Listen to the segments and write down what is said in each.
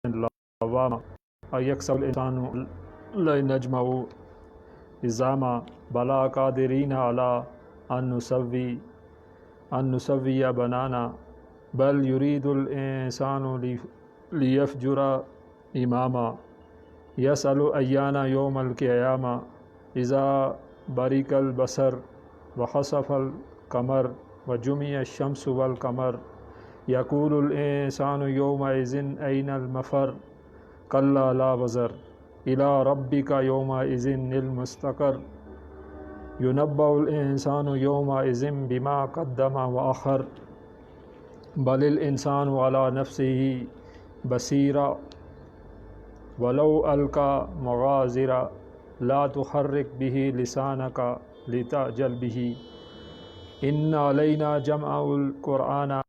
لواما ایکسب الانسان لئن نجمع عظاما بلا قادرین علی ان نسوی بنانا بل یرید الانسان لیفجر اماما یسأل ایان یوم القیامہ اذا برق البصر وخسف القمر وجمع الشمس والقمر یقول الانسان یومئذ این المفر کلا لا وزر الی ربک یومئذ المستقر ینبأ الانسان یومئذ بما قدم وأخر بل الانسان علی نفسه بصیرا ولو القى مغاضرا لا تحرک به لسانک لتعجل به ان علینا جمع القرآن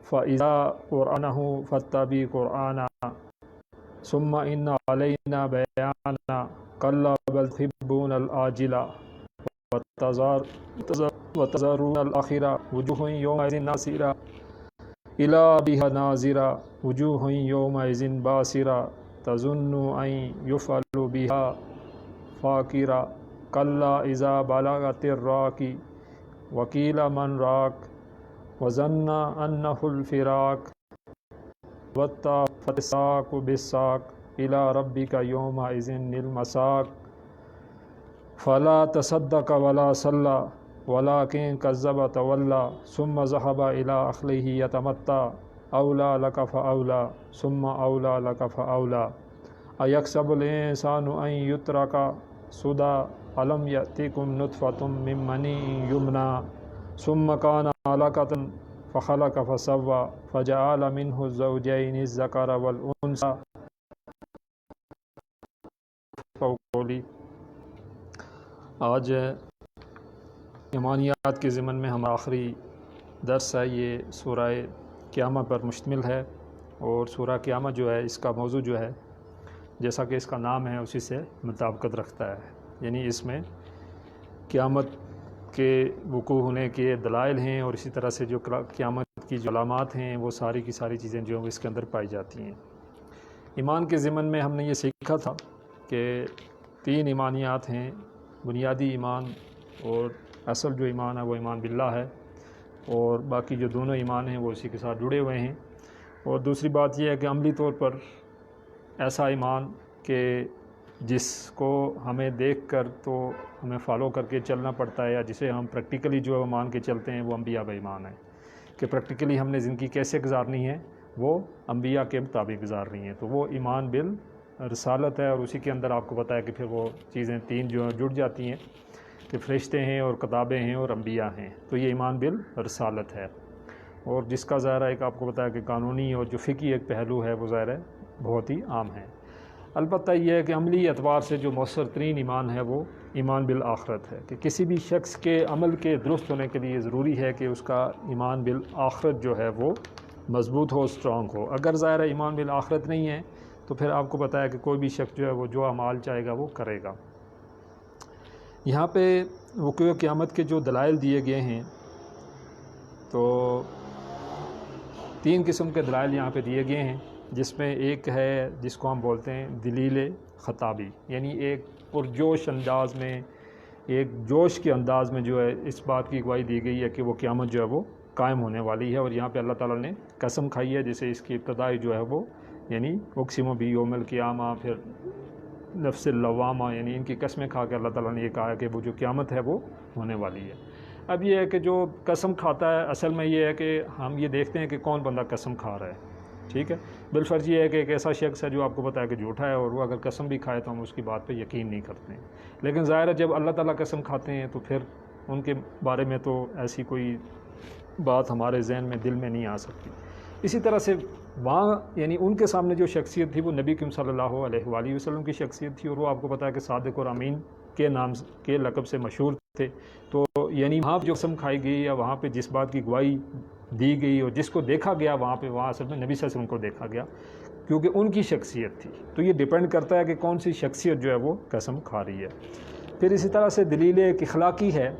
فإذا قرأنه فاتبع قرآنا ثم ان علینا بیانا کلا بل تحبون العاجلہ وتذرون الآخرہ وجوہ یومئذ ناصرہ الی ربها ناظرہ وجوہ یومئذ باسرہ تظن ان یفعل بها فاقرہ کلا اذا بلغت التراقی وقیل من راق وظن انہ الفراق والتفت الساق بالساق الی ربک یومئذ المساق فلا تصدق ولا صلی ولكن كذب تولى ثم ذهب إلى أهله يتمتع أولى لك فأولى ثم أولى لك فأولى أيحسب الإنسان أن يترك سدى ألم يأتكم نطفة من مني يمنى ثم كان علقة فخلق فسوى فجعل منه الزوجين الذكر والأنثى آج ایمانیات کے ضمن میں ہمارا آخری درس ہے، یہ سورہ قیامہ پر مشتمل ہے، اور سورہ قیامہ جو ہے اس کا موضوع جو ہے جیسا کہ اس کا نام ہے اسی سے مطابقت رکھتا ہے، یعنی اس میں قیامت کے وقوع ہونے کے دلائل ہیں، اور اسی طرح سے جو قیامت کی جو علامات ہیں وہ ساری کی ساری چیزیں جو اس کے اندر پائی جاتی ہیں۔ ایمان کے ضمن میں ہم نے یہ سیکھا تھا کہ 3 ایمانیات ہیں، بنیادی ایمان، اور اصل جو ایمان ہے وہ ایمان باللہ ہے، اور باقی جو دونوں ایمان ہیں وہ اسی کے ساتھ جڑے ہوئے ہیں۔ اور دوسری بات یہ ہے کہ عملی طور پر ایسا ایمان کہ جس کو ہمیں دیکھ کر تو ہمیں فالو کر کے چلنا پڑتا ہے، یا جسے ہم پریکٹیکلی جو مان کے چلتے ہیں، وہ انبیاء کا ایمان ہے کہ پریکٹیکلی ہم نے زندگی کیسے گزارنی ہے وہ انبیاء کے مطابق گزارنی ہے، تو وہ ایمان بالرسالت ہے۔ اور اسی کے اندر آپ کو پتہ ہے کہ پھر وہ چیزیں 3 جو جڑ جاتی ہیں کہ فرشتے ہیں اور کتابیں ہیں اور انبیاء ہیں، تو یہ ایمان بالرسالت ہے۔ اور جس کا ظاہر ہے ایک آپ کو پتہ ہے کہ قانونی اور جو فقہی ایک پہلو ہے وہ ظاہر ہے بہت ہی عام ہے۔ البتہ یہ ہے کہ عملی اعتبار سے جو مؤثر ترین ایمان ہے وہ ایمان بالآخرت ہے، کہ کسی بھی شخص کے عمل کے درست ہونے کے لیے ضروری ہے کہ اس کا ایمان بالآخرت جو ہے وہ مضبوط ہو، اسٹرانگ ہو۔ اگر ظاہر ہے ایمان بالآخرت نہیں ہے تو پھر آپ کو پتہ ہے کہ کوئی بھی شخص جو ہے وہ جو اعمال چاہے گا وہ کرے گا۔ یہاں پہ وقوع قیامت کے جو دلائل دیے گئے ہیں تو 3 قسم کے دلائل یہاں پہ دیے گئے ہیں، جس میں ایک ہے جس کو ہم بولتے ہیں دلیل خطابی، یعنی ایک پرجوش انداز میں، ایک جوش کے انداز میں جو ہے اس بات کی گواہی دی گئی ہے کہ وہ قیامت جو ہے وہ قائم ہونے والی ہے، اور یہاں پہ اللہ تعالیٰ نے قسم کھائی ہے، جسے اس کی ابتدائی جو ہے وہ یعنی اقسم بیوم القیامہ، پھر نفس اللوامہ، یعنی ان کی قسمیں کھا کے اللہ تعالیٰ نے یہ کہا ہے کہ وہ جو قیامت ہے وہ ہونے والی ہے۔ اب یہ ہے کہ جو قسم کھاتا ہے اصل میں یہ ہے کہ ہم یہ دیکھتے ہیں کہ کون بندہ قسم کھا رہا ہے، ٹھیک ہے۔ بالفرض یہ ہے کہ ایک ایسا شخص ہے جو آپ کو پتہ ہے کہ جھوٹا ہے، اور وہ اگر قسم بھی کھائے تو ہم اس کی بات پہ یقین نہیں کرتے ہیں، لیکن ظاہر ہے جب اللہ تعالیٰ قسم کھاتے ہیں تو پھر ان کے بارے میں تو ایسی کوئی بات ہمارے ذہن میں دل میں نہیں آ سکتی۔ اسی طرح سے وہاں یعنی ان کے سامنے جو شخصیت تھی وہ نبی کریم صلی اللہ علیہ وآلہ وسلم کی شخصیت تھی، اور وہ آپ کو پتہ ہے کہ صادق اور امین کے نام کے لقب سے مشہور تھے۔ تو یعنی وہاں جو قسم کھائی گئی یا وہاں پہ جس بات کی گواہی دی گئی اور جس کو دیکھا گیا وہاں اصل میں نبی صلی اللہ علیہ وسلم کو دیکھا گیا، کیونکہ ان کی شخصیت تھی۔ تو یہ ڈیپینڈ کرتا ہے کہ کون سی شخصیت جو ہے وہ قسم کھا رہی ہے۔ پھر اسی طرح سے دلیل ایک اخلاقی ہے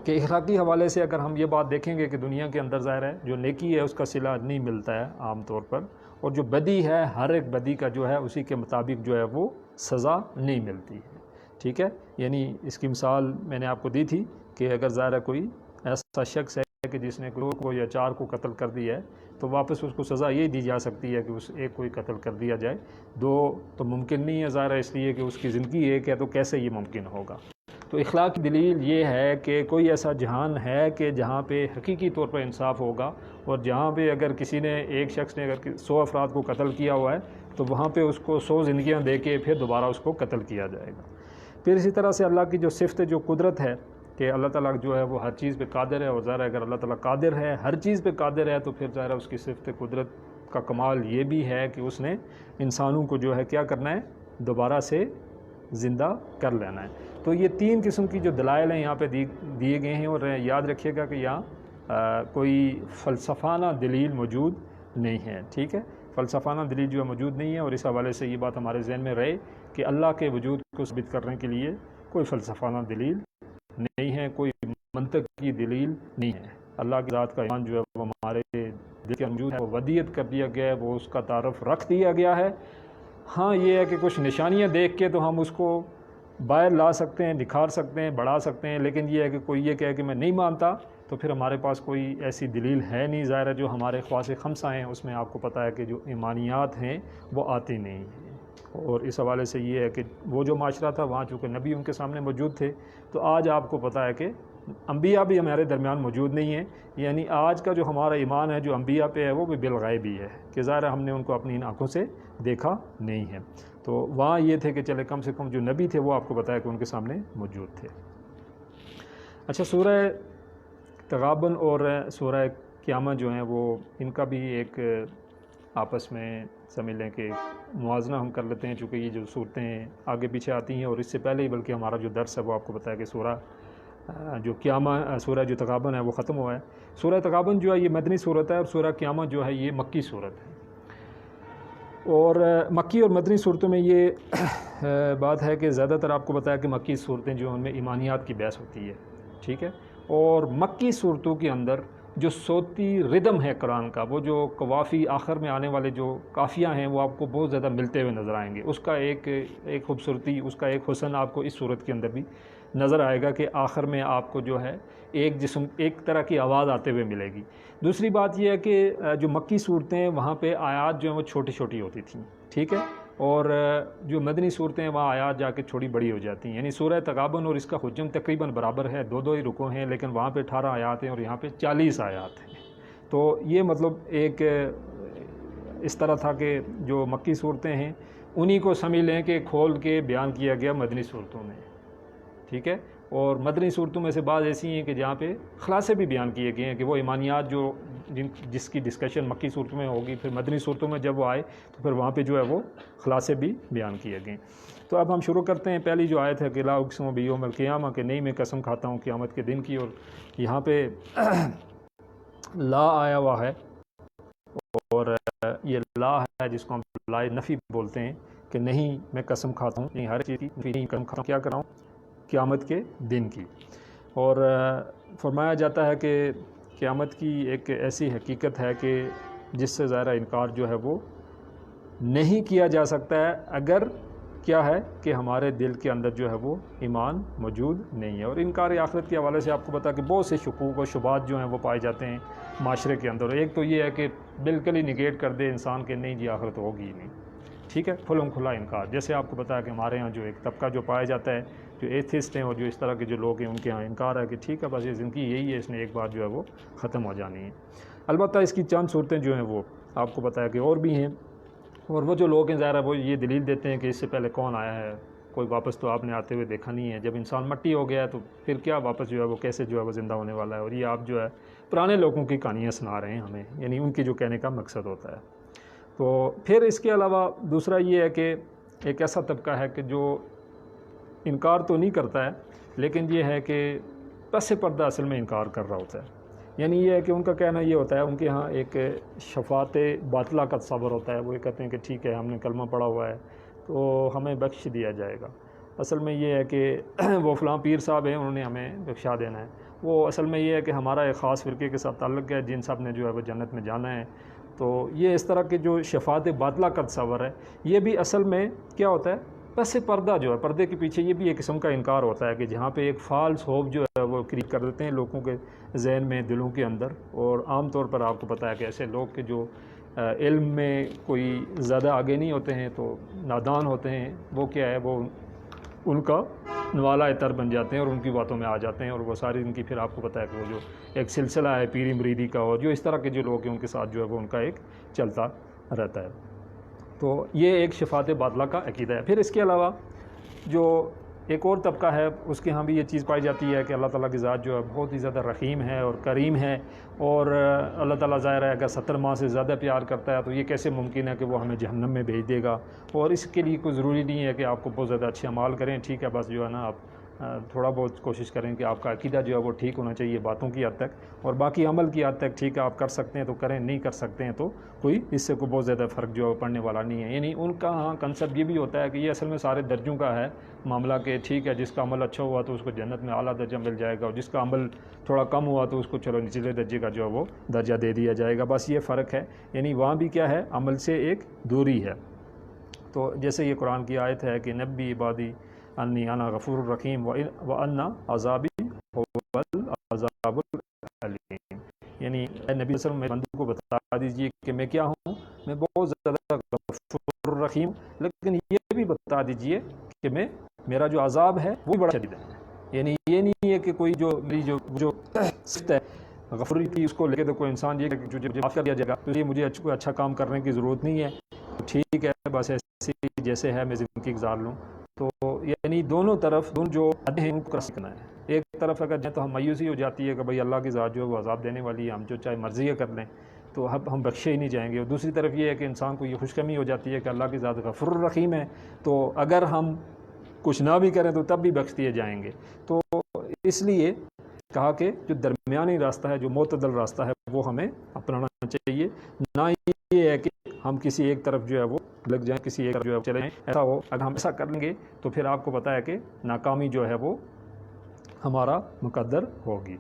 کہ اخلاقی حوالے سے اگر ہم یہ بات دیکھیں گے کہ دنیا کے اندر ظاہر ہے جو نیکی ہے اس کا صلہ نہیں ملتا ہے عام طور پر، اور جو بدی ہے ہر ایک بدی کا جو ہے اسی کے مطابق جو ہے وہ سزا نہیں ملتی ہے، ٹھیک ہے۔ یعنی اس کی مثال میں نے آپ کو دی تھی کہ اگر ظاہر کوئی ایسا شخص ہے کہ جس نے دو کو یا چار کو قتل کر دیا ہے تو واپس اس کو سزا یہ دی جا سکتی ہے کہ اس ایک کو ہی قتل کر دیا جائے، دو تو ممکن نہیں ہے ظاہر اس لیے کہ اس کی زندگی ایک ہے، تو کیسے یہ ممکن ہوگا۔ تو اخلاق کی دلیل یہ ہے کہ کوئی ایسا جہان ہے کہ جہاں پہ حقیقی طور پر انصاف ہوگا، اور جہاں پہ اگر کسی نے ایک شخص نے اگر 100 افراد کو قتل کیا ہوا ہے تو وہاں پہ اس کو 100 زندگیاں دے کے پھر دوبارہ اس کو قتل کیا جائے گا۔ پھر اسی طرح سے اللہ کی جو صفت جو قدرت ہے کہ اللہ تعالیٰ جو ہے وہ ہر چیز پہ قادر ہے، اور ظاہر اگر اللہ تعالیٰ قادر ہے، ہر چیز پہ قادر ہے، تو پھر ظاہر اس کی صفت قدرت کا کمال یہ بھی ہے کہ اس نے انسانوں کو جو ہے کیا کرنا ہے، دوبارہ سے زندہ کر لینا ہے۔ تو یہ 3 قسم کی جو دلائل ہیں یہاں پہ دیے گئے ہیں، اور یاد رکھیے گا کہ یہاں کوئی فلسفانہ دلیل موجود نہیں ہے، ٹھیک ہے۔ فلسفانہ دلیل جو ہے موجود نہیں ہے، اور اس حوالے سے یہ بات ہمارے ذہن میں رہے کہ اللہ کے وجود کو ثابت کرنے کے لیے کوئی فلسفانہ دلیل نہیں ہے، کوئی منطق کی دلیل نہیں ہے۔ اللہ کی ذات کا ایمان جو ہے وہ ہمارے دل کے موجود ہے، وہ ودیت کر دیا گیا ہے، وہ اس کا تعارف رکھ دیا گیا ہے۔ ہاں یہ ہے کہ کچھ نشانیاں دیکھ کے تو ہم اس کو باہر لا سکتے ہیں، نکھار سکتے ہیں، بڑھا سکتے ہیں، لیکن یہ ہے کہ کوئی یہ کہے کہ میں نہیں مانتا تو پھر ہمارے پاس کوئی ایسی دلیل ہے نہیں۔ ظاہر ہے جو ہمارے خواص خمسہ ہیں اس میں آپ کو پتہ ہے کہ جو ایمانیات ہیں وہ آتی نہیں ہیں، اور اس حوالے سے یہ ہے کہ وہ جو معاشرہ تھا وہاں چونکہ نبی ان کے سامنے موجود تھے، تو آج آپ کو پتہ ہے کہ انبیاء بھی ہمارے درمیان موجود نہیں ہیں۔ یعنی آج کا جو ہمارا ایمان ہے جو انبیاء پہ ہے وہ بھی بالغیب ہی ہے کہ ظاہر ہم نے ان کو اپنی آنکھوں سے دیکھا نہیں ہے۔ تو وہاں یہ تھے کہ چلے کم سے کم جو نبی تھے وہ آپ کو بتایا کہ ان کے سامنے موجود تھے۔ اچھا، سورہ تغابن اور سورہ قیامت جو ہیں وہ ان کا بھی ایک آپس میں سمجھ لیں کہ موازنہ ہم کر لیتے ہیں، چونکہ یہ جو صورتیں آگے پیچھے آتی ہیں، اور اس سے پہلے ہی بلکہ ہمارا جو درس ہے وہ آپ کو بتایا کہ سورہ جو قیامت سورہ جو تغابن ہے وہ ختم ہوا ہے۔ سورہ تغابن جو ہے یہ مدنی صورت ہے، اور سورہ قیامت جو ہے یہ مکی صورت ہے۔ اور مکی اور مدنی صورتوں میں یہ بات ہے کہ زیادہ تر آپ کو بتایا کہ مکی صورتیں جو ان میں ایمانیات کی بحث ہوتی ہے، ٹھیک ہے۔ اور مکی صورتوں کے اندر جو صوتی ردم ہے قرآن کا، وہ جو قوافی آخر میں آنے والے جو قافیہ ہیں وہ آپ کو بہت زیادہ ملتے ہوئے نظر آئیں گے۔ اس کا ایک خوبصورتی، اس کا ایک حسن آپ کو اس صورت کے اندر بھی نظر آئے گا کہ آخر میں آپ کو جو ہے ایک طرح کی آواز آتے ہوئے ملے گی۔ دوسری بات یہ ہے کہ جو مکی صورتیں وہاں پہ آیات جو ہیں وہ چھوٹی چھوٹی ہوتی تھیں، ٹھیک ہے، اور جو مدنی صورتیں وہاں آیات جا کے تھوڑی بڑی ہو جاتی ہیں۔ یعنی سورہ تغابن اور اس کا حجم تقریباً برابر ہے، دو ہی رکوع ہیں، لیکن وہاں پہ 18 آیات ہیں اور یہاں پہ 40 آیات ہیں۔ تو یہ مطلب ایک اس طرح تھا کہ جو مکی صورتیں ہیں انہی کو سمجھ لیں کہ کھول کے بیان کیا گیا مدنی صورتوں میں، ٹھیک ہے۔ اور مدنی صورتوں میں سے بعض ایسی ہیں کہ جہاں پہ خلاصے بھی بیان کیے گئے ہیں کہ وہ ایمانیات جس کی ڈسکشن مکی صورتوں میں ہوگی، پھر مدنی صورتوں میں جب وہ آئے تو پھر وہاں پہ جو ہے وہ خلاصے بھی بیان کیے گئے۔ تو اب ہم شروع کرتے ہیں۔ پہلی جو آیت ہے کہ لا اقسم بیوم القیامہ، کہ نہیں میں قسم کھاتا ہوں قیامت کے دن کی، اور یہاں پہ لا آیا ہوا ہے، اور یہ لا ہے جس کو ہم لا نفی بولتے ہیں کہ نہیں میں قسم کھاتا ہوں، نہیں ہر چیز کی نہیں قسم کھاتا ہوں، کیا کر رہا ہوں؟ قیامت کے دن کی۔ اور فرمایا جاتا ہے کہ قیامت کی ایک ایسی حقیقت ہے کہ جس سے ظاہر انکار جو ہے وہ نہیں کیا جا سکتا ہے اگر کیا ہے کہ ہمارے دل کے اندر جو ہے وہ ایمان موجود نہیں ہے۔ اور انکار آخرت کے حوالے سے آپ کو پتا کہ بہت سے شکوک و شبہات جو ہیں وہ پائے جاتے ہیں معاشرے کے اندر۔ ایک تو یہ ہے کہ بالکل ہی نگیٹ کر دے انسان کہ نہیں جی آخرت ہوگی ہی نہیں، ٹھیک ہے، کھلم کھلا انکار۔ جیسے آپ کو پتا ہے کہ ہمارے ہاں جو ایک طبقہ جو پایا جاتا ہے جو ایتھسٹ ہیں اور جو اس طرح کے جو لوگ ہیں ان کے ہاں انکار ہے کہ ٹھیک ہے بس یہ زندگی یہی ہے، اس نے ایک بار جو ہے وہ ختم ہو جانی ہے۔ البتہ اس کی چند صورتیں جو ہیں وہ آپ کو پتا ہے کہ اور بھی ہیں، اور وہ جو لوگ ہیں ظاہر ہے وہ یہ دلیل دیتے ہیں کہ اس سے پہلے کون آیا ہے، کوئی واپس تو آپ نے آتے ہوئے دیکھا نہیں ہے، جب انسان مٹی ہو گیا ہے تو پھر کیا واپس جو ہے وہ کیسے جو ہے وہ زندہ ہونے والا ہے۔ اور یہ آپ جو ہے پرانے لوگوں کی کہانیاں سنا رہے ہیں ہمیں، یعنی ان کی جو کہنے کا مقصد ہوتا ہے۔ تو پھر اس کے علاوہ دوسرا یہ ہے کہ ایک ایسا طبقہ ہے کہ جو انکار تو نہیں کرتا ہے لیکن یہ ہے کہ پس پردہ اصل میں انکار کر رہا ہوتا ہے۔ یعنی یہ ہے کہ ان کا کہنا یہ ہوتا ہے، ان کے ہاں ایک شفاعت باطلہ کا تصور ہوتا ہے، وہ یہ کہتے ہیں کہ ٹھیک ہے ہم نے کلمہ پڑھا ہوا ہے تو ہمیں بخش دیا جائے گا۔ اصل میں یہ ہے کہ وہ فلاں پیر صاحب ہیں انہوں نے ہمیں بخشا دینا ہے۔ وہ اصل میں یہ ہے کہ ہمارا ایک خاص فرقے کے ساتھ تعلق ہے، جن صاحب نے جو ہے وہ جنت میں جانا ہے، تو یہ اس طرح کے جو شفاعت باطلہ کا تصور ہے، یہ بھی اصل میں کیا ہوتا ہے؟ بس پردہ جو ہے، پردے کے پیچھے یہ بھی ایک قسم کا انکار ہوتا ہے کہ جہاں پہ ایک فالس ہوپ جو ہے وہ کریٹ کر دیتے ہیں لوگوں کے ذہن میں، دلوں کے اندر. اور عام طور پر آپ کو پتہ ہے کہ ایسے لوگ کہ جو علم میں کوئی زیادہ آگے نہیں ہوتے ہیں، تو نادان ہوتے ہیں، وہ کیا ہے، وہ ان کا نوالا تر بن جاتے ہیں اور ان کی باتوں میں آ جاتے ہیں، اور وہ ساری ان کی پھر آپ کو پتہ ہے کہ وہ جو ایک سلسلہ ہے پیری مریدی کا، اور جو اس طرح کے جو لوگ ہیں ان کے ساتھ جو ہے وہ ان کا ایک چلتا رہتا ہے. تو یہ ایک شفاعت باطلہ کا عقیدہ ہے. پھر اس کے علاوہ جو ایک اور طبقہ ہے، اس کے ہاں بھی یہ چیز پائی جاتی ہے کہ اللہ تعالیٰ کی ذات جو ہے بہت ہی زیادہ رحیم ہے اور کریم ہے، اور اللہ تعالیٰ ظاہر ہے اگر 70 ماہ سے زیادہ پیار کرتا ہے تو یہ کیسے ممکن ہے کہ وہ ہمیں جہنم میں بھیج دے گا. اور اس کے لیے کوئی ضروری نہیں ہے کہ آپ کو بہت زیادہ اچھے اعمال کریں، ٹھیک ہے، بس جو ہے نا آپ تھوڑا بہت کوشش کریں کہ آپ کا عقیدہ جو ہے وہ ٹھیک ہونا چاہیے باتوں کی حد تک، اور باقی عمل کی حد تک ٹھیک ہے، آپ کر سکتے ہیں تو کریں، نہیں کر سکتے ہیں تو کوئی اس سے کوئی بہت زیادہ فرق جو ہے پڑنے والا نہیں ہے. یعنی ان کا ہاں کنسیپٹ یہ بھی ہوتا ہے کہ یہ اصل میں سارے درجوں کا ہے معاملہ، کہ ٹھیک ہے جس کا عمل اچھا ہوا تو اس کو جنت میں اعلیٰ درجہ مل جائے گا، اور جس کا عمل تھوڑا کم ہوا تو اس کو چلو نچلے درجے کا جو ہے وہ درجہ دے دیا جائے گا. بس یہ فرق ہے. یعنی وہاں بھی کیا ہے، عمل سے ایک دوری ہے. تو جیسے یہ قرآن کی آیت ہے کہ نبی عبادی انی انا غفور الرحیم وان عذابی هو العذاب العلیم، یعنی اے نبی صلی اللہ علیہ وسلم میرے بندوں کو بتا دیجئے کہ میں کیا ہوں، میں بہت زیادہ غفور الرحیم، لیکن یہ بھی بتا دیجئے کہ میرا جو عذاب ہے وہ بڑا شدید ہے. یعنی یہ نہیں ہے کہ کوئی جو میری جو صفت ہے غفوری کی اس کو لے کے تو کوئی انسان یہ کہ جو معاف کر دیا جائے گا تو یہ مجھے کوئی اچھا کام کرنے کی ضرورت نہیں ہے، ٹھیک ہے بس ایسی جیسے ہے میں زندگی گزار لوں. تو یعنی دونوں طرف جو ہیں ان کو سیکھنا ہے. ایک طرف اگر جائیں تو ہم مایوسی ہو جاتی ہے کہ بھائی اللہ کی ذات جو ہے وہ عذاب دینے والی ہے، ہم جو چاہے مرضی کر لیں تو اب ہم بخشے ہی نہیں جائیں گے. اور دوسری طرف یہ ہے کہ انسان کو یہ خوش فہمی ہو جاتی ہے کہ اللہ کی ذات غفور الرحیم ہے، تو اگر ہم کچھ نہ بھی کریں تو تب بھی بخش دیے جائیں گے. تو اس لیے کہا کہ جو درمیانی راستہ ہے، جو معتدل راستہ ہے، وہ ہمیں اپنانا چاہیے. نہ یہ ہے کہ ہم کسی ایک طرف جو ہے وہ لگ جائیں، کسی ایک طرف جو ہے چلے جائیں. ایسا ہو اگر ہم ایسا کر لیں گے تو پھر آپ کو پتہ ہے کہ ناکامی جو ہے وہ ہمارا مقدر ہوگی.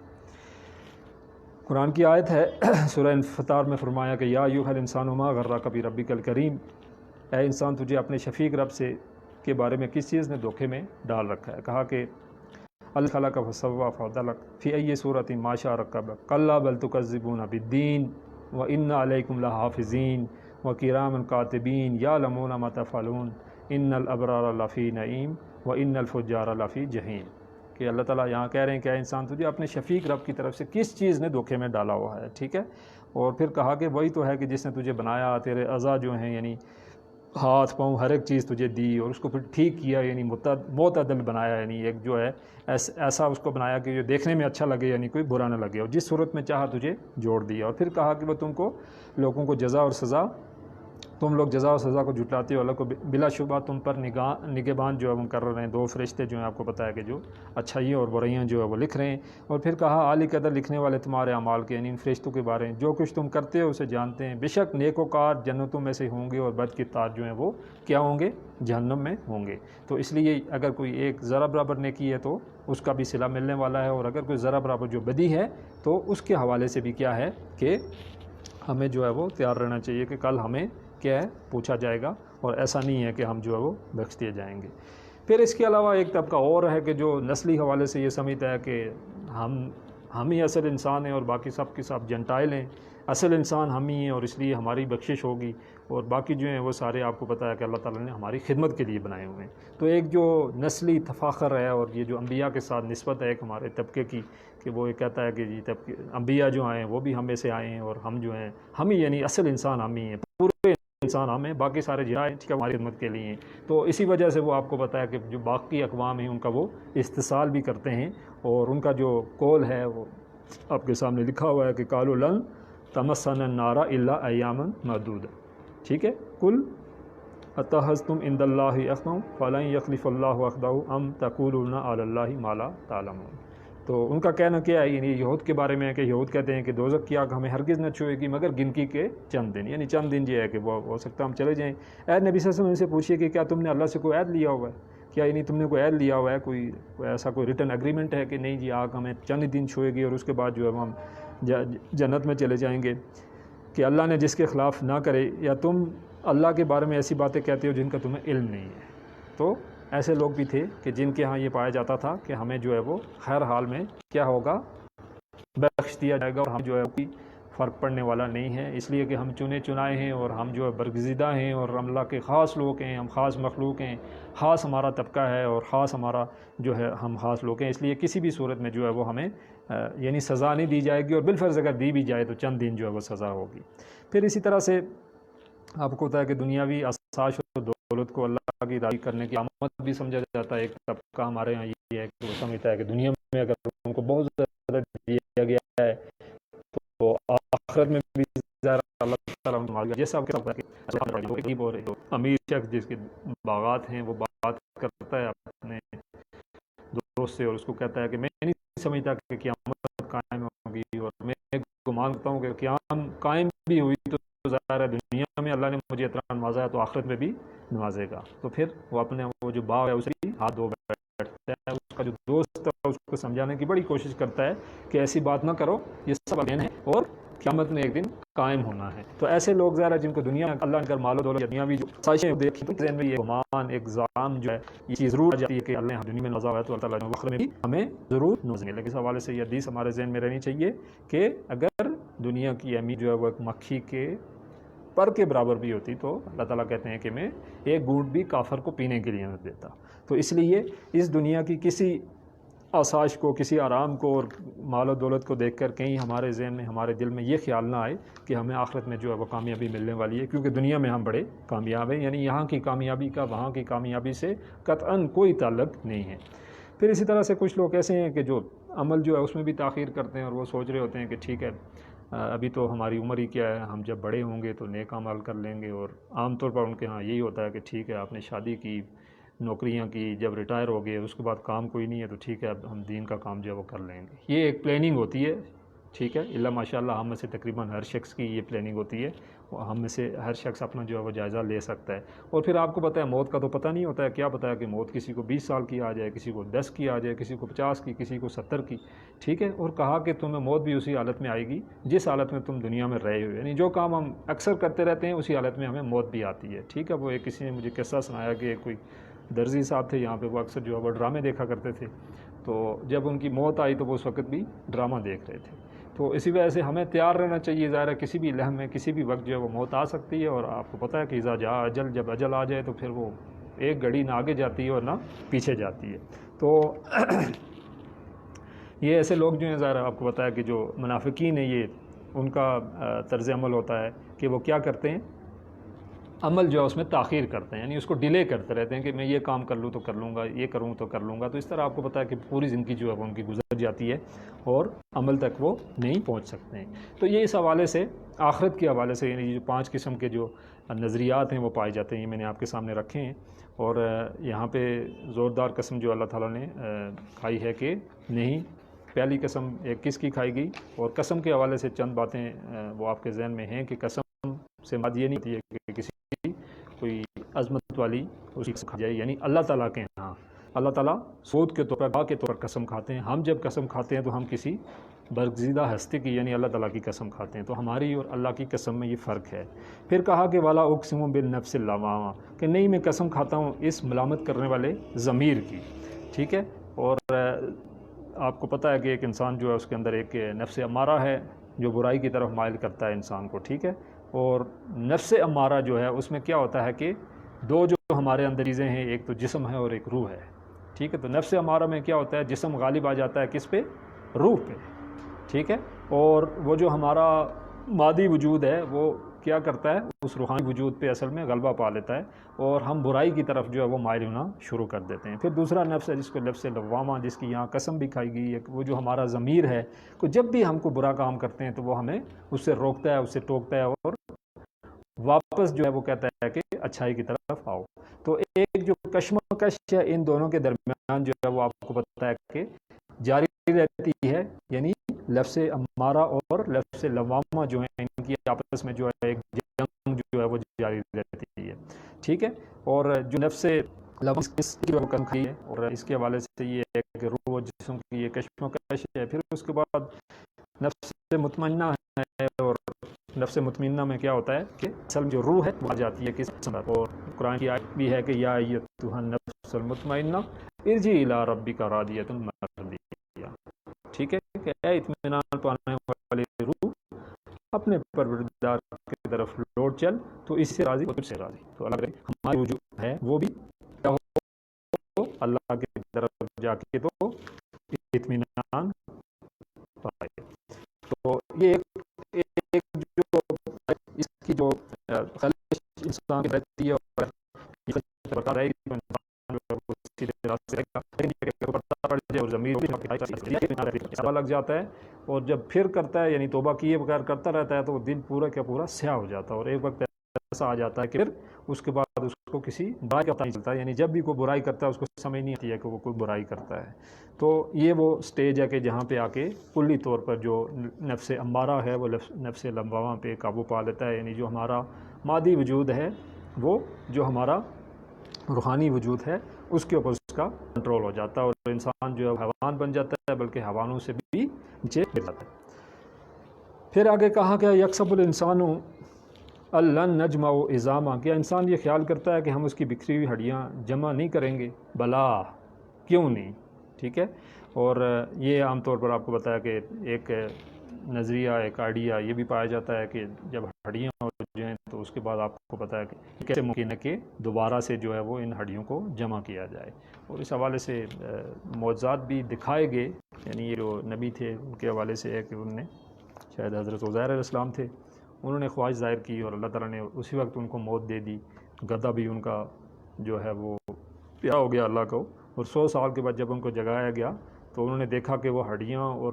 قرآن کی آیت ہے سورہ انفطار میں فرمایا کہ یا ایھا الانسان ما غرک بربک الکریم، اے انسان تجھے اپنے شفیق رب سے کے بارے میں کس چیز نے دھوکے میں ڈال رکھا ہے. کہا کہ الخلق فسوى فعدلک فی ای صورۃ ما شاء رکبک کلا بل تکذبون بالدین وان علیکم لحافظین وکراما کاتبین یعلمون ما تفعلون ان الابرار لفی نعیم وان الفجار لفی جحیم. کہ اللہ تعالیٰ یہاں کہہ رہے ہیں کہ اے انسان تجھے اپنے شفیق رب کی طرف سے کس چیز نے دھوکے میں ڈالا ہوا ہے، ٹھیک ہے. اور پھر کہا کہ وہی تو ہے کہ جس نے تجھے بنایا، تیرے اعضاء جو ہیں یعنی ہاتھ پاؤں ہر ایک چیز تجھے دی، اور اس کو پھر ٹھیک کیا، یعنی معتدل بنایا، یعنی ایک جو ہے ایسا اس کو بنایا کہ جو دیکھنے میں اچھا لگے، یعنی کوئی برا نہ لگے، اور جس صورت میں چاہا تجھے جوڑ دیا. اور پھر کہا کہ وہ تم کو لوگوں کو جزا اور سزا، تم لوگ جزا و سزا کو جھٹلاتے ہو، اللہ کو بلا شبہ تم پر نگہبان جو ہے وہ کر رہے ہیں. 2 فرشتے جو ہیں آپ کو پتہ ہے کہ جو اچھائیاں اور برائیاں جو ہے وہ لکھ رہے ہیں. اور پھر کہا عالی قدر لکھنے والے تمہارے اعمال کے، یعنی ان فرشتوں کے بارے میں جو کچھ تم کرتے ہو اسے جانتے ہیں. بے شک نیکوکار جنتوں میں سے ہوں گے اور بدکردار جو ہیں وہ کیا ہوں گے، جہنم میں ہوں گے. تو اس لیے اگر کوئی ایک ذرہ برابر نیکی ہے تو اس کا بھی صلہ ملنے والا ہے، اور اگر کوئی ذرہ برابر جو بدی ہے تو اس کے حوالے سے بھی کیا ہے کہ ہمیں جو ہے وہ تیار رہنا چاہیے کہ کل ہمیں کیا ہے پوچھا جائے گا، اور ایسا نہیں ہے کہ ہم جو ہے وہ بخش دیے جائیں گے. پھر اس کے علاوہ ایک طبقہ اور ہے کہ جو نسلی حوالے سے یہ سمجھتا ہے کہ ہم ہی اصل انسان ہیں اور باقی سب کے سب جنٹائل ہیں، اصل انسان ہم ہی ہیں اور اس لیے ہماری بخشش ہوگی، اور باقی جو ہیں وہ سارے آپ کو پتہ ہے کہ اللہ تعالیٰ نے ہماری خدمت کے لیے بنائے ہوئے ہیں. تو ایک جو نسلی تفاخر ہے، اور یہ جو انبیاء کے ساتھ نسبت ہے ایک ہمارے طبقے کی، کہ وہ یہ کہتا ہے کہ جی انبیاء جو آئے ہیں وہ بھی ہم میں سے آئے ہیں، اور ہم جو ہیں ہم ہی، یعنی اصل انسان ہم ہی ہیں، پورے انسان ہم ہیں، باقی سارے جائیں ٹھیک ہے ہماری خدمت کے لیے ہیں. تو اسی وجہ سے وہ آپ کو پتہ ہے کہ جو باقی اقوام ہیں ان کا وہ استحصال بھی کرتے ہیں، اور ان کا جو قول ہے وہ آپ کے سامنے لکھا ہوا ہے کہ قالوا لن تمسنا النار الا ایاما معدودہ. ٹھیک ہے، قل اتخذتم عند اللہ عہدا فلن یخلف اللہ عہدہ ام تقولون علی اللہ ما لا تعلمون. تو ان کا کہنا کیا ہے، یعنی یہود کے بارے میں ہے کہ یہود کہتے ہیں کہ دوزخ کی آگ ہمیں ہرگز نہ چھوئے گی مگر گنتی کے چند دن، یعنی چند دن یہ ہے کہ وہ ہو سکتا ہے ہم چلے جائیں. اے نبی صلی اللہ علیہ وسلم سے پوچھیے کہ کیا تم نے اللہ سے کوئی عہد لیا ہوا ہے، کیا یعنی تم نے کوئی عہد لیا ہوا ہے، کوئی ایسا کوئی ریٹن ایگریمنٹ ہے کہ نہیں جی آگ ہمیں چند دن چھوئے گی اور اس کے بعد جو ہے ہم جنت میں چلے جائیں گے. کہ اللہ نے جس کے خلاف نہ کرے، یا تم اللہ کے بارے میں ایسی باتیں کہتے ہو جن کا تمہیں علم نہیں ہے۔ تو ایسے لوگ بھی تھے کہ جن کے ہاں یہ پایا جاتا تھا کہ ہمیں جو ہے وہ ہر حال میں کیا ہوگا، بخش دیا جائے گا، اور ہم جو ہے کوئی فرق پڑنے والا نہیں ہے، اس لیے کہ ہم چنے چنائے ہیں اور ہم جو ہے برگزیدہ ہیں اور ہم اللہ کے خاص لوگ ہیں، ہم خاص مخلوق ہیں، خاص ہمارا طبقہ ہے اور خاص ہمارا جو ہے ہم خاص لوگ ہیں، اس لیے کسی بھی صورت میں جو ہے وہ ہمیں یعنی سزا نہیں دی جائے گی، اور بالفرض اگر دی بھی جائے تو چند دن جو ہے وہ سزا ہوگی۔ پھر اسی طرح سے آپ کو پتہ ہے کہ دنیاوی آسائش اور دولت کو اللہ کی راضی کرنے کی علامت بھی سمجھا جاتا ہے۔ ایک طبقہ ہمارے یہاں یہ ہے کہ وہ سمجھتا ہے کہ دنیا میں اگر ان کو بہت زیادہ دیا گیا ہے تو آخرت میں بھی زیادہ اللہ تعالیٰ جیسا اور امیر شخص جس کے باغات ہیں وہ بات کرتا ہے اپنے دوست سے اور اس کو کہتا ہے کہ میں نہیں سمجھتا کہ قیامت قائم ہوگی، اور میں گمان کرتا ہوں کہ قیامت قائم بھی ہوئی تو ظاہر ہے دنیا میں اللہ نے مجھے اتنا نوازا ہے تو آخرت میں بھی نوازے گا۔ تو پھر وہ اپنے وہ جو باغ ہے اسے ہاتھ دھو بیٹھتا ہے، اس کا جو دوست ہے اس کو سمجھانے کی بڑی کوشش کرتا ہے کہ ایسی بات نہ کرو، یہ سب علم ہے اور قیامت میں ایک دن قائم ہونا ہے۔ تو ایسے لوگ ظاہر ہے جن کو دنیا میں اللہ نے کر مال و دولت دنیاوی جو خواہشیں دیکھی تو ذہن میں یہ گمان ایک ظلم جو ہے یہ چیز ضرور آ جاتی ہے کہ اللہ نے دنیا میں نوازا ہے تو اللہ تعالیٰ آخرت میں بھی ہمیں ضرور نوازیں گے۔ لیکن اس حوالے سے یہ حدیث ہمارے ذہن میں رہنی چاہیے کہ اگر دنیا کی اہمیت جو ہے وہ ایک مکھی کے پر کے برابر بھی ہوتی تو اللہ تعالیٰ کہتے ہیں کہ میں ایک گھونٹ بھی کافر کو پینے کے لیے نہ دیتا۔ تو اس لیے اس دنیا کی کسی آسائش کو، کسی آرام کو اور مال و دولت کو دیکھ کر کہیں ہمارے ذہن میں، ہمارے دل میں یہ خیال نہ آئے کہ ہمیں آخرت میں جو ہے وہ کامیابی ملنے والی ہے، کیونکہ دنیا میں ہم بڑے کامیاب ہیں، یعنی یہاں کی کامیابی کا وہاں کی کامیابی سے قطعاً کوئی تعلق نہیں ہے۔ پھر اسی طرح سے کچھ لوگ ایسے ہیں کہ جو عمل جو ہے اس میں بھی تاخیر کرتے ہیں، اور وہ سوچ رہے ہوتے ہیں کہ ٹھیک ہے ابھی تو ہماری عمر ہی کیا ہے، ہم جب بڑے ہوں گے تو نیک عمل کر لیں گے، اور عام طور پر ان کے ہاں یہی ہوتا ہے کہ ٹھیک ہے آپ نے شادی کی، نوکریاں کی، جب ریٹائر ہو گئے اس کے بعد کام کوئی نہیں ہے تو ٹھیک ہے اب ہم دین کا کام جو ہے وہ کر لیں گے۔ یہ ایک پلاننگ ہوتی ہے، ٹھیک ہے، اللہ ماشاء اللہ ہم میں سے تقریباً ہر شخص کی یہ پلاننگ ہوتی ہے، ہم میں سے ہر شخص اپنا جو ہے وہ جائزہ لے سکتا ہے۔ اور پھر آپ کو پتہ ہے موت کا تو پتہ نہیں ہوتا ہے، کیا پتہ ہے کہ موت کسی کو 20 سال کی آ جائے، کسی کو 10 کی آ جائے، کسی کو 50 کی، کسی کو 70 کی، ٹھیک ہے۔ اور کہا کہ تمہیں موت بھی اسی حالت میں آئے گی جس حالت میں تم دنیا میں رہے ہو، یعنی جو کام ہم اکثر کرتے رہتے ہیں اسی حالت میں ہمیں موت بھی آتی ہے، ٹھیک ہے۔ وہ ایک کسی نے مجھے قصہ سنایا کہ کوئی درزی صاحب تھے یہاں پہ، وہ اکثر جو ہے وہ ڈرامے دیکھا کرتے تھے، تو جب ان کی موت آئی تو وہ اس وقت بھی ڈرامہ دیکھ رہے تھے۔ تو اسی وجہ سے ہمیں تیار رہنا چاہیے، ظاہر ہے کسی بھی لمحے میں کسی بھی وقت جو ہے وہ موت آ سکتی ہے، اور آپ کو پتہ ہے کہ اذا جاء اجل، جب اجل آ جائے تو پھر وہ ایک گھڑی نہ آگے جاتی ہے اور نہ پیچھے جاتی ہے۔ تو یہ ایسے لوگ جو ہیں ظاہر ہے آپ کو پتہ ہے کہ جو منافقین ہیں یہ ان کا طرز عمل ہوتا ہے کہ وہ کیا کرتے ہیں، عمل جو ہے اس میں تاخیر کرتے ہیں، یعنی اس کو ڈیلے کرتے رہتے ہیں کہ میں یہ کام کر لوں تو کر لوں گا، یہ کروں تو کر لوں گا۔ تو اس طرح آپ کو پتہ ہے کہ پوری زندگی جو ہے وہ ان کی گزر جاتی ہے اور عمل تک وہ نہیں پہنچ سکتے ہیں۔ تو یہ اس حوالے سے آخرت کے حوالے سے یعنی جو 5 قسم کے جو نظریات ہیں وہ پائے جاتے ہیں، یہ میں نے آپ کے سامنے رکھے ہیں، اور یہاں پہ زوردار قسم جو اللہ تعالیٰ نے کھائی ہے کہ نہیں، پہلی قسم ایک کس کی کھائی گئی، اور قسم کے حوالے سے چند باتیں وہ آپ کے ذہن میں ہیں کہ قسم سے مراد یہ نہیں ہوتی ہے کہ کسی کوئی عظمت والی اس کی قسم کھا جائے، یعنی اللہ تعالیٰ کے ہاں اللہ تعالیٰ سود کے طور پر، گواہ کے طور پر قسم کھاتے ہیں۔ ہم جب قسم کھاتے ہیں تو ہم کسی برگزیدہ ہستی کی یعنی اللہ تعالیٰ کی قسم کھاتے ہیں، تو ہماری اور اللہ کی قسم میں یہ فرق ہے۔ پھر کہا کہ والا اقسم بالنفس اللوامہ، کہ نہیں میں قسم کھاتا ہوں اس ملامت کرنے والے ضمیر کی، ٹھیک ہے۔ اور آپ کو پتہ ہے کہ ایک انسان جو ہے اس کے اندر ایک نفس امارہ ہے جو برائی کی طرف مائل کرتا ہے انسان کو، ٹھیک ہے۔ اور نفس امارہ جو ہے اس میں کیا ہوتا ہے کہ دو جو ہمارے اندر چیزیں ہیں، ایک تو جسم ہے اور ایک روح ہے، ٹھیک ہے۔ تو نفس امارہ میں کیا ہوتا ہے، جسم غالب آ جاتا ہے کس پہ، روح پہ، ٹھیک ہے۔ اور وہ جو ہمارا مادی وجود ہے وہ کیا کرتا ہے، اس روحانی وجود پہ اصل میں غلبہ پا لیتا ہے، اور ہم برائی کی طرف جو ہے وہ مائل ہونا شروع کر دیتے ہیں۔ پھر دوسرا نفس ہے جس کو نفس لوامہ، جس کی یہاں قسم بھی کھائی گئی ہے، وہ جو ہمارا ضمیر ہے کہ جب بھی ہم کو برا کام کرتے ہیں تو وہ ہمیں اس سے روکتا ہے، اس سے ٹوکتا ہے، اور واپس جو ہے وہ کہتا ہے کہ اچھائی کی طرف آؤ۔ تو ایک جو کشمکش ہے ان دونوں کے درمیان جو ہے وہ آپ کو پتہ ہے کہ جاری رہتی ہے، یعنی لفظ امارہ اور لفظ لوامہ جو ہیں ان کی آپس میں جو ہے ایک جنگ جو ہے وہ جاری رہتی ہے، ٹھیک ہے۔ اور جو نفس لوامہ ہے اور اس کے حوالے سے یہ ایک روح و جسم کی یہ کشمکش ہے۔ پھر اس کے بعد نفس مطمئنہ ہے اور نفس مطمئنہ میں کیا ہوتا ہے کہ اصل جو روح ہے وہ آ جاتی ہے کس پر، اور قرآن کی آیت بھی ہے کہ یا ایتھا النفس المطمئنہ ارجعی الی ربک راضیۃ مرضیہ، ٹھیک ہے کہ اے اطمینان پانے والی روح اپنے پروردگار کی طرف لوٹ چل تو اس سے راضی اور تجھ سے راضی۔ تو اللہ ہماری وجود ہے وہ بھی کیا ہو، اللہ کی طرف جا کے تو اطمینان پائے۔ تو یہ ایک جو اس کی جو خلش انسان کی رہتی ہے اور یہ بتا رہے گی تو انسان سیدھے راستے رہے گا، پڑ جائے اور زمین لگ جاتا ہے، اور جب پھر کرتا ہے یعنی توبہ کیے بغیر کرتا رہتا ہے تو وہ دل پورا کا پورا سیاہ ہو جاتا ہے، اور ایک وقت ایسا آ جاتا ہے کہ پھر اس کے بعد اس کو کسی برائی کا پتہ نہیں چلتا، یعنی جب بھی کوئی برائی کرتا ہے اس کو سمجھ نہیں آتی ہے کہ وہ کوئی برائی کرتا ہے۔ تو یہ وہ سٹیج ہے کہ جہاں پہ آ کے کلی طور پر جو نفس امارہ ہے وہ نفس لوامہ پہ قابو پا لیتا ہے، یعنی جو ہمارا مادی وجود ہے وہ جو ہمارا روحانی وجود ہے اس کے اوپر اس کا کنٹرول ہو جاتا ہے، اور انسان جو ہے حیوان بن جاتا ہے، بلکہ حیوانوں سے بھی نیچے گر جاتا ہے۔ پھر آگے کہا کہ یکسب الانسان الن نجمع عظامہ، کیا انسان یہ خیال کرتا ہے کہ ہم اس کی بکھری ہوئی ہڈیاں جمع نہیں کریں گے؟ بلا، کیوں نہیں، ٹھیک ہے۔ اور یہ عام طور پر آپ کو بتایا کہ ایک نظریہ، ایک آئیڈیا یہ بھی پایا جاتا ہے کہ جب ہڈیاں ہو جائیں تو اس کے بعد آپ کو پتہ ہے کہ کیسے ممکن ہے کہ دوبارہ سے جو ہے وہ ان ہڈیوں کو جمع کیا جائے، اور اس حوالے سے معجزات بھی دکھائے گئے، یعنی یہ جو نبی تھے ان کے حوالے سے ہے کہ انہوں نے شاید حضرت عزیر علیہ السلام تھے، انہوں نے خواہش ظاہر کی اور اللہ تعالیٰ نے اسی وقت ان کو موت دے دی، گدھا بھی ان کا جو ہے وہ پیارا ہو گیا اللہ کو، اور 100 سال کے بعد جب ان کو جگایا گیا تو انہوں نے دیکھا کہ وہ ہڈیاں اور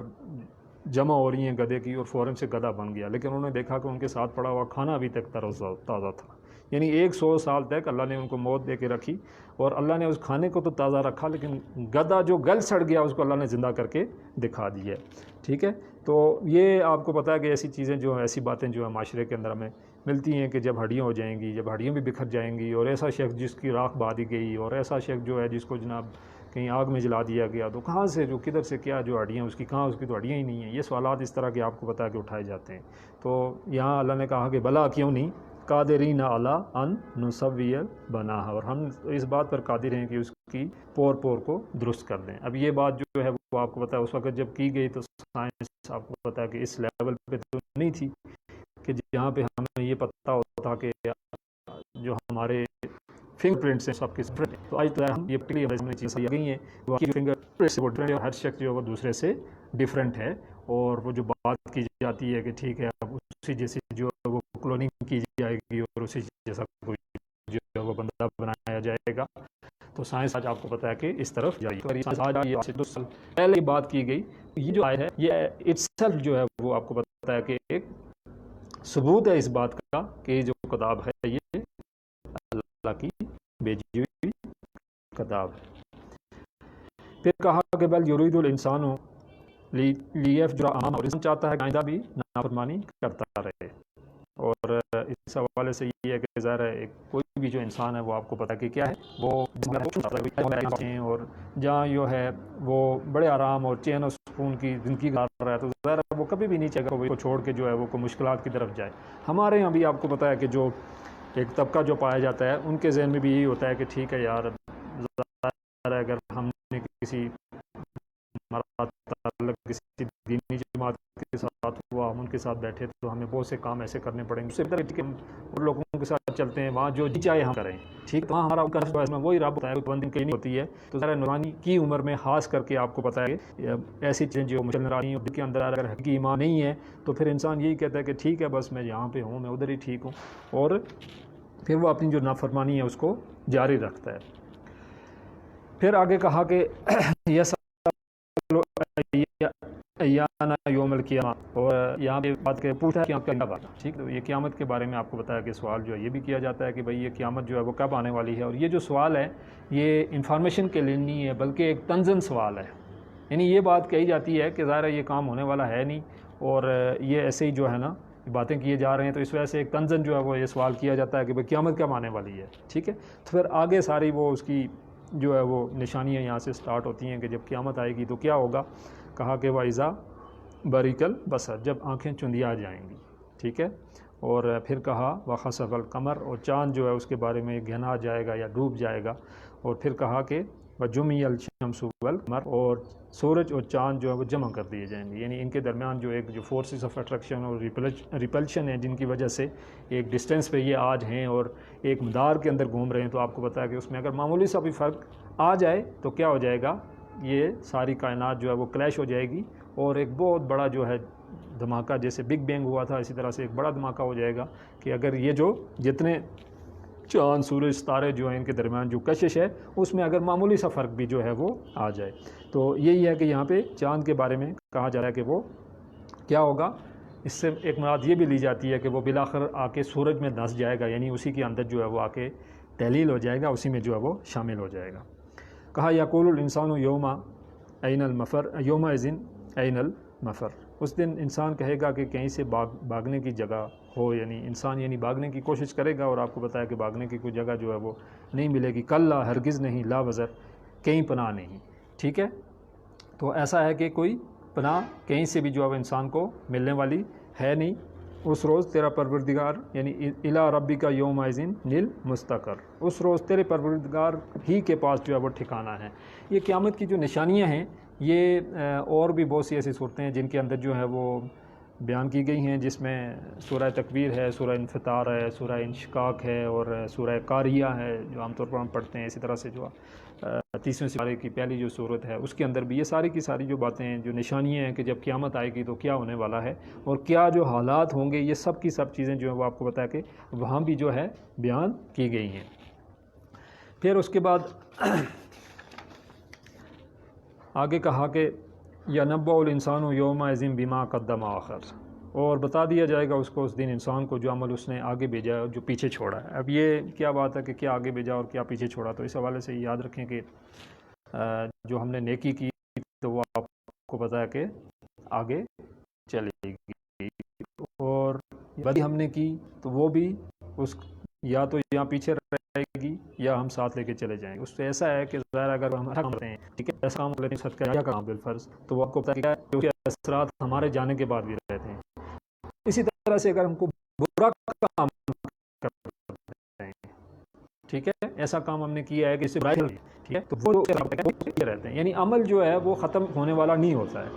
جمع ہو رہی ہیں گدھے کی، اور فوراً سے گدھا بن گیا، لیکن انہوں نے دیکھا کہ ان کے ساتھ پڑا ہوا کھانا ابھی تک تازہ تھا، یعنی 100 سال تک اللہ نے ان کو موت دے کے رکھی، اور اللہ نے اس کھانے کو تو تازہ رکھا، لیکن گدھا جو گل سڑ گیا اس کو اللہ نے زندہ کر کے دکھا دی ہے، ٹھیک ہے۔ تو یہ آپ کو پتہ ہے کہ ایسی چیزیں جو ہیں، ایسی باتیں جو ہیں معاشرے کے اندر ہمیں ملتی ہیں کہ جب ہڈیاں ہو جائیں گی، جب ہڈیاں بھی بکھر جائیں گی، اور ایسا شخص جس کی راکھ بہا دی گئی، اور ایسا شخص جو ہے جس کو جناب کہیں آگ میں جلا دیا گیا، تو کہاں سے جو کدھر سے کیا جو ہڈیاں اس کی کہاں، اس کی تو ہڈیاں ہی نہیں ہیں، یہ سوالات اس طرح کے آپ کو پتہ ہے کہ اٹھائے جاتے ہیں۔ تو یہاں اللہ نے کہا کہ بلا، کیوں نہیں، قادرین علی ان نسوی بناہا، اور ہم اس بات پر قادر ہیں کہ اس کی پور کو درست کر دیں۔ اب یہ بات جو ہے وہ آپ کو پتہ ہے اس وقت جب کی گئی تو سائنس آپ کو پتہ ہے کہ اس لیول پہ تو نہیں تھی کہ جہاں پہ ہمیں یہ پتہ ہوتا کہ جو ہمارے فنگر پرنٹس ہیں سب کے ڈفرینٹ ہیں، تو آج تو ہم یہ پرٹیکلی چیزیں آ گئی ہیں کہ فنگر پرنٹس وہ ڈفرینٹ ہے، ہر شخص جو ہے وہ دوسرے سے ڈفرینٹ ہے، اور وہ جو بات کی جاتی ہے کہ ٹھیک ہے اب اسی جیسی جو ہے وہ کلوننگ کی جائے گی اور اسی جیسا کوئی جو ہے وہ بندہ بنایا جائے گا، تو سائنس آج آپ کو پتہ ہے کہ اس طرف جائے گی۔ آج یہ 2 سال پہلے بات کی گئی، یہ جو آئے ہے یہ اٹسیلف جو ہے وہ آپ کو پتہ ہے کہ ایک ثبوت ہے اس بات کا کہ یہ جو کتاب ہے یہ اللہ کی بھیجی ہوئی کتاب ہے۔ پھر کہا کہ بل یرید الانسان لیفجر امامہ، اور انسان چاہتا ہے کہ آئندہ بھی نافرمانی کرتا رہے، اور اس حوالے سے یہ ہے کہ ظاہر ہے کوئی بھی جو انسان ہے وہ آپ کو پتہ ہے کہ کیا ہے، وہ اور جہاں جو ہے وہ بڑے آرام اور چین و سکون کی زندگی گزار رہا ہے، تو ظاہر ہے وہ کبھی بھی نہیں چاہے گا وہ چھوڑ کے جو ہے وہ کوئی مشکلات کی طرف جائے۔ ہمارے یہاں بھی آپ کو پتہ ہے کہ جو ایک طبقہ جو پایا جاتا ہے ان کے ذہن میں بھی یہی ہوتا ہے کہ ٹھیک ہے یار، ظاہر ہے اگر ہم نے کسی تعلق کسی دینی جماعت کے ساتھ ہوا، ہم ان کے ساتھ بیٹھے تو ہمیں بہت سے کام ایسے کرنے پڑیں گے، اس سے بہتر ہے کہ ہم ان لوگوں کے ساتھ چلتے ہیں وہاں جو جی چاہے ہم کریں، ٹھیک، تو وہاں ہمارا وہی رب ہوتا ہے، بندی کہیں نہیں ہوتی ہے۔ تو ذرا نورانی کی عمر میں خاص کر کے آپ کو پتہ ہے کہ ایسی چیزیں جو مشنرانی دل کے اندر اگر حقیقی ایمان نہیں ہے تو پھر انسان یہی کہتا ہے کہ ٹھیک ہے بس میں یہاں پہ ہوں، میں ادھر ہی ٹھیک ہوں، اور پھر وہ اپنی جو نافرمانی ہے اس کو جاری رکھتا ہے۔ پھر آگے کہا کہ ایانا یوم القیامہ، اور یہاں پہ بات کہ پوچھا کہ آپ کا کیا بات ہے، ٹھیک، تو یہ قیامت کے بارے میں آپ کو بتایا کہ سوال جو ہے یہ بھی کیا جاتا ہے کہ بھئی یہ قیامت جو ہے وہ کب آنے والی ہے، اور یہ جو سوال ہے یہ انفارمیشن کے لیے نہیں ہے بلکہ ایک تنزن سوال ہے، یعنی یہ بات کہی جاتی ہے کہ ظاہر ہے یہ کام ہونے والا ہے نہیں، اور یہ ایسے ہی جو ہے نا باتیں کیے جا رہے ہیں، تو اس وجہ سے ایک تنزن جو ہے وہ یہ سوال کیا جاتا ہے کہ بھئی قیامت کب آنے والی ہے، ٹھیک ہے۔ تو پھر آگے ساری وہ اس کی جو ہے وہ نشانیاں یہاں سے سٹارٹ ہوتی ہیں کہ جب قیامت آئے گی تو کیا ہوگا۔ کہا کہ وَإِذَا بَرِقَ الْبَصَرُ، جب آنکھیں چندیا جائیں گی، ٹھیک ہے. اور پھر کہا وخسف القمر، اور چاند جو ہے اس کے بارے میں گھنا جائے گا یا ڈوب جائے گا. اور پھر کہا کہ وجمع الشمس والقمر، اور سورج اور چاند جو ہے وہ جمع کر دیے جائیں گے. یعنی ان کے درمیان جو ایک جو فورسز آف اٹریکشن اور ریپلشن ہے، جن کی وجہ سے ایک ڈسٹینس پہ یہ آج ہیں اور ایک مدار کے اندر گھوم رہے ہیں، تو آپ کو پتہ ہے کہ اس میں اگر معمولی سا بھی فرق آ جائے تو کیا ہو جائے گا، یہ ساری کائنات جو ہے وہ کلیش ہو جائے گی، اور ایک بہت بڑا جو ہے دھماکہ، جیسے بگ بینگ ہوا تھا اسی طرح سے ایک بڑا دھماکہ ہو جائے گا کہ اگر یہ جو جتنے چاند سورج ستارے جو ہیں ان کے درمیان جو کشش ہے اس میں اگر معمولی سا فرق بھی جو ہے وہ آ جائے. تو یہی ہے کہ یہاں پہ چاند کے بارے میں کہا جا رہا ہے کہ وہ کیا ہوگا. اس سے ایک مراد یہ بھی لی جاتی ہے کہ وہ بالآخر آ کے سورج میں دھنس جائے گا، یعنی اسی کے اندر جو ہے وہ آ کے تحلیل ہو جائے گا، اسی میں جو ہے وہ شامل ہو جائے گا. کہا یقول الانسان یوم این المفر یومئذ این المفر، اس دن انسان کہے گا کہ کہیں سے بھاگنے کی جگہ ہو، یعنی انسان یعنی بھاگنے کی کوشش کرے گا، اور آپ کو بتایا کہ بھاگنے کی کوئی جگہ جو ہے وہ نہیں ملے گی. کلا ہرگز نہیں، لا وزر کہیں پناہ نہیں. ٹھیک ہے، تو ایسا ہے کہ کوئی پناہ کہیں سے بھی جو ہے وہ انسان کو ملنے والی ہے نہیں. اس روز تیرا پروردگار یعنی الی ربک یومئذ المستقر، اس روز تیرے پروردگار ہی کے پاس جو ہے وہ ٹھکانہ ہے. یہ قیامت کی جو نشانیاں ہیں، یہ اور بھی بہت سی ایسی صورتیں ہیں جن کے اندر جو ہے وہ بیان کی گئی ہیں، جس میں سورہ تکویر ہے، سورہ انفطار ہے، سورہ انشقاق ہے، اور سورہ قاریہ ہے جو عام طور پر ہم پڑھتے ہیں. اسی طرح سے جو 30ویں سپارے کی پہلی جو صورت ہے اس کے اندر بھی یہ ساری کی ساری جو باتیں ہیں، جو نشانیاں ہیں کہ جب قیامت آئے گی تو کیا ہونے والا ہے اور کیا جو حالات ہوں گے، یہ سب کی سب چیزیں جو ہیں وہ آپ کو بتایا کہ وہاں بھی جو ہے بیان کی گئی ہیں. پھر اس کے بعد آگے کہا کہ ینبأ الانسان یومئذ بما قدم آخر، اور بتا دیا جائے گا اس کو اس دن انسان کو جو عمل اس نے آگے بھیجا ہے اور جو پیچھے چھوڑا ہے. اب یہ کیا بات ہے کہ کیا آگے بھیجا اور کیا پیچھے چھوڑا، تو اس حوالے سے یاد رکھیں کہ جو ہم نے نیکی کی تو وہ آپ کو پتہ ہے کہ آگے چلے گی، اور بدی ہم نے کی تو وہ بھی اس یا تو یہاں پیچھے رہے گی یا ہم ساتھ لے کے چلے جائیں گے. اس سے ایسا ہے کہ ظاہر اگر ہم کام کرتے ہیں، ٹھیک ہے، ایسا کام کرتے ہیں صدقہ جاریہ کا کام بالفرض، تو وہ آپ کو پتہ ہے کہ اس کے اثرات ہمارے جانے کے بعد بھی رہتے ہیں. اسی طرح سے اگر ہم کو برا کام کرتے ہیں، ٹھیک ہے، ایسا کام ہم نے کیا ہے کہ اس سے برائی، ٹھیک ہے، تو وہ رہتے ہیں. یعنی عمل جو ہے وہ ختم ہونے والا نہیں ہوتا ہے.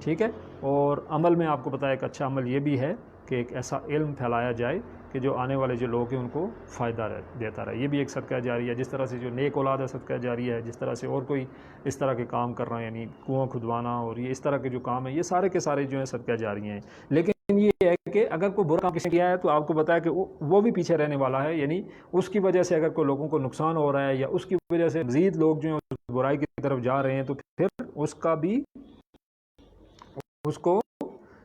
ٹھیک ہے، اور عمل میں آپ کو پتہ ہے کہ اچھا عمل یہ بھی ہے کہ ایک ایسا علم پھیلایا جائے کہ جو آنے والے جو لوگ ہیں ان کو فائدہ دیتا رہے. یہ بھی ایک صدقہ جاریہ ہے. جس طرح سے جو نیک اولاد ہے صدقہ جاریہ ہے، جس طرح سے اور کوئی اس طرح کے کام کر رہے ہیں، یعنی کنواں کھدوانا اور یہ اس طرح کے جو کام ہیں، یہ سارے کے سارے جو ہیں صدقہ جاریہ ہیں. لیکن یہ ہے کہ اگر کوئی برا کام کسی نے کیا ہے تو آپ کو بتایا کہ وہ بھی پیچھے رہنے والا ہے. یعنی اس کی وجہ سے اگر کوئی لوگوں کو نقصان ہو رہا ہے یا اس کی وجہ سے مزید لوگ جو ہیں اس برائی کی طرف جا رہے ہیں، تو پھر اس کا بھی اس کو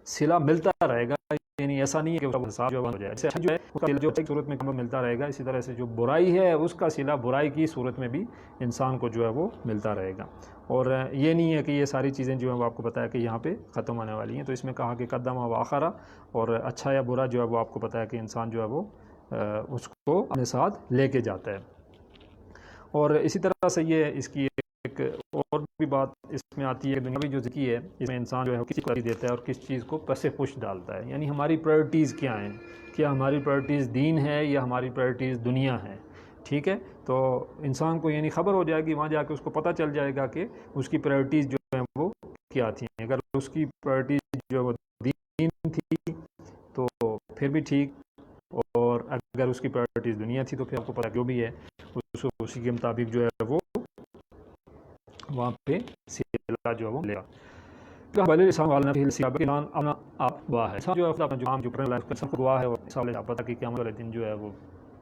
صلہ ملتا رہے گا. یعنی ایسا نہیں ہے کہ اس کا حساب جو ہو جائے، ایسا جو ہے اس کا جو ایک صورت میں ملتا رہے گا، اسی طرح سے جو برائی ہے اس کا صلہ برائی کی صورت میں بھی انسان کو جو ہے وہ ملتا رہے گا. اور یہ نہیں ہے کہ یہ ساری چیزیں جو ہیں وہ آپ کو پتہ ہے کہ یہاں پہ ختم ہونے والی ہیں. تو اس میں کہا کہ قدم و آخرہ، اور اچھا یا برا جو ہے وہ آپ کو پتہ ہے کہ انسان جو ہے وہ اس کو اپنے ساتھ لے کے جاتا ہے. اور اسی طرح سے یہ اس کی ایک اور بھی بات اس میں آتی ہے، دنیاوی جو ذکی ہے، اس میں انسان جو ہے کس چیز دیتا ہے اور کس چیز کو پس پش ڈالتا ہے. یعنی ہماری پرائرٹیز کیا ہیں، کیا ہماری پرائرٹیز دین ہے یا ہماری پرائرٹیز دنیا ہے. ٹھیک ہے، تو انسان کو یعنی خبر ہو جائے گی، وہاں جا کے اس کو پتہ چل جائے گا کہ اس کی پرائرٹیز جو ہیں وہ کیا تھیں. اگر اس کی پرائرٹیز جو ہے وہ دین تھی تو پھر بھی ٹھیک، اور اگر اس کی پرائرٹیز دنیا تھی تو پھر آپ کو پتہ جو بھی ہے اسی کے مطابق جو ہے وہ وہاں پہ صلہ جو ہے وہ لے گا. بھلے انسان والا نفی السیاب کے نام اپنا آپ گواہ ہے، جو اپنا جو عام جو کرنے والا سب کو گواہ ہے. اور سوال آپ پتہ کہ قیامت والے دن جو ہے وہ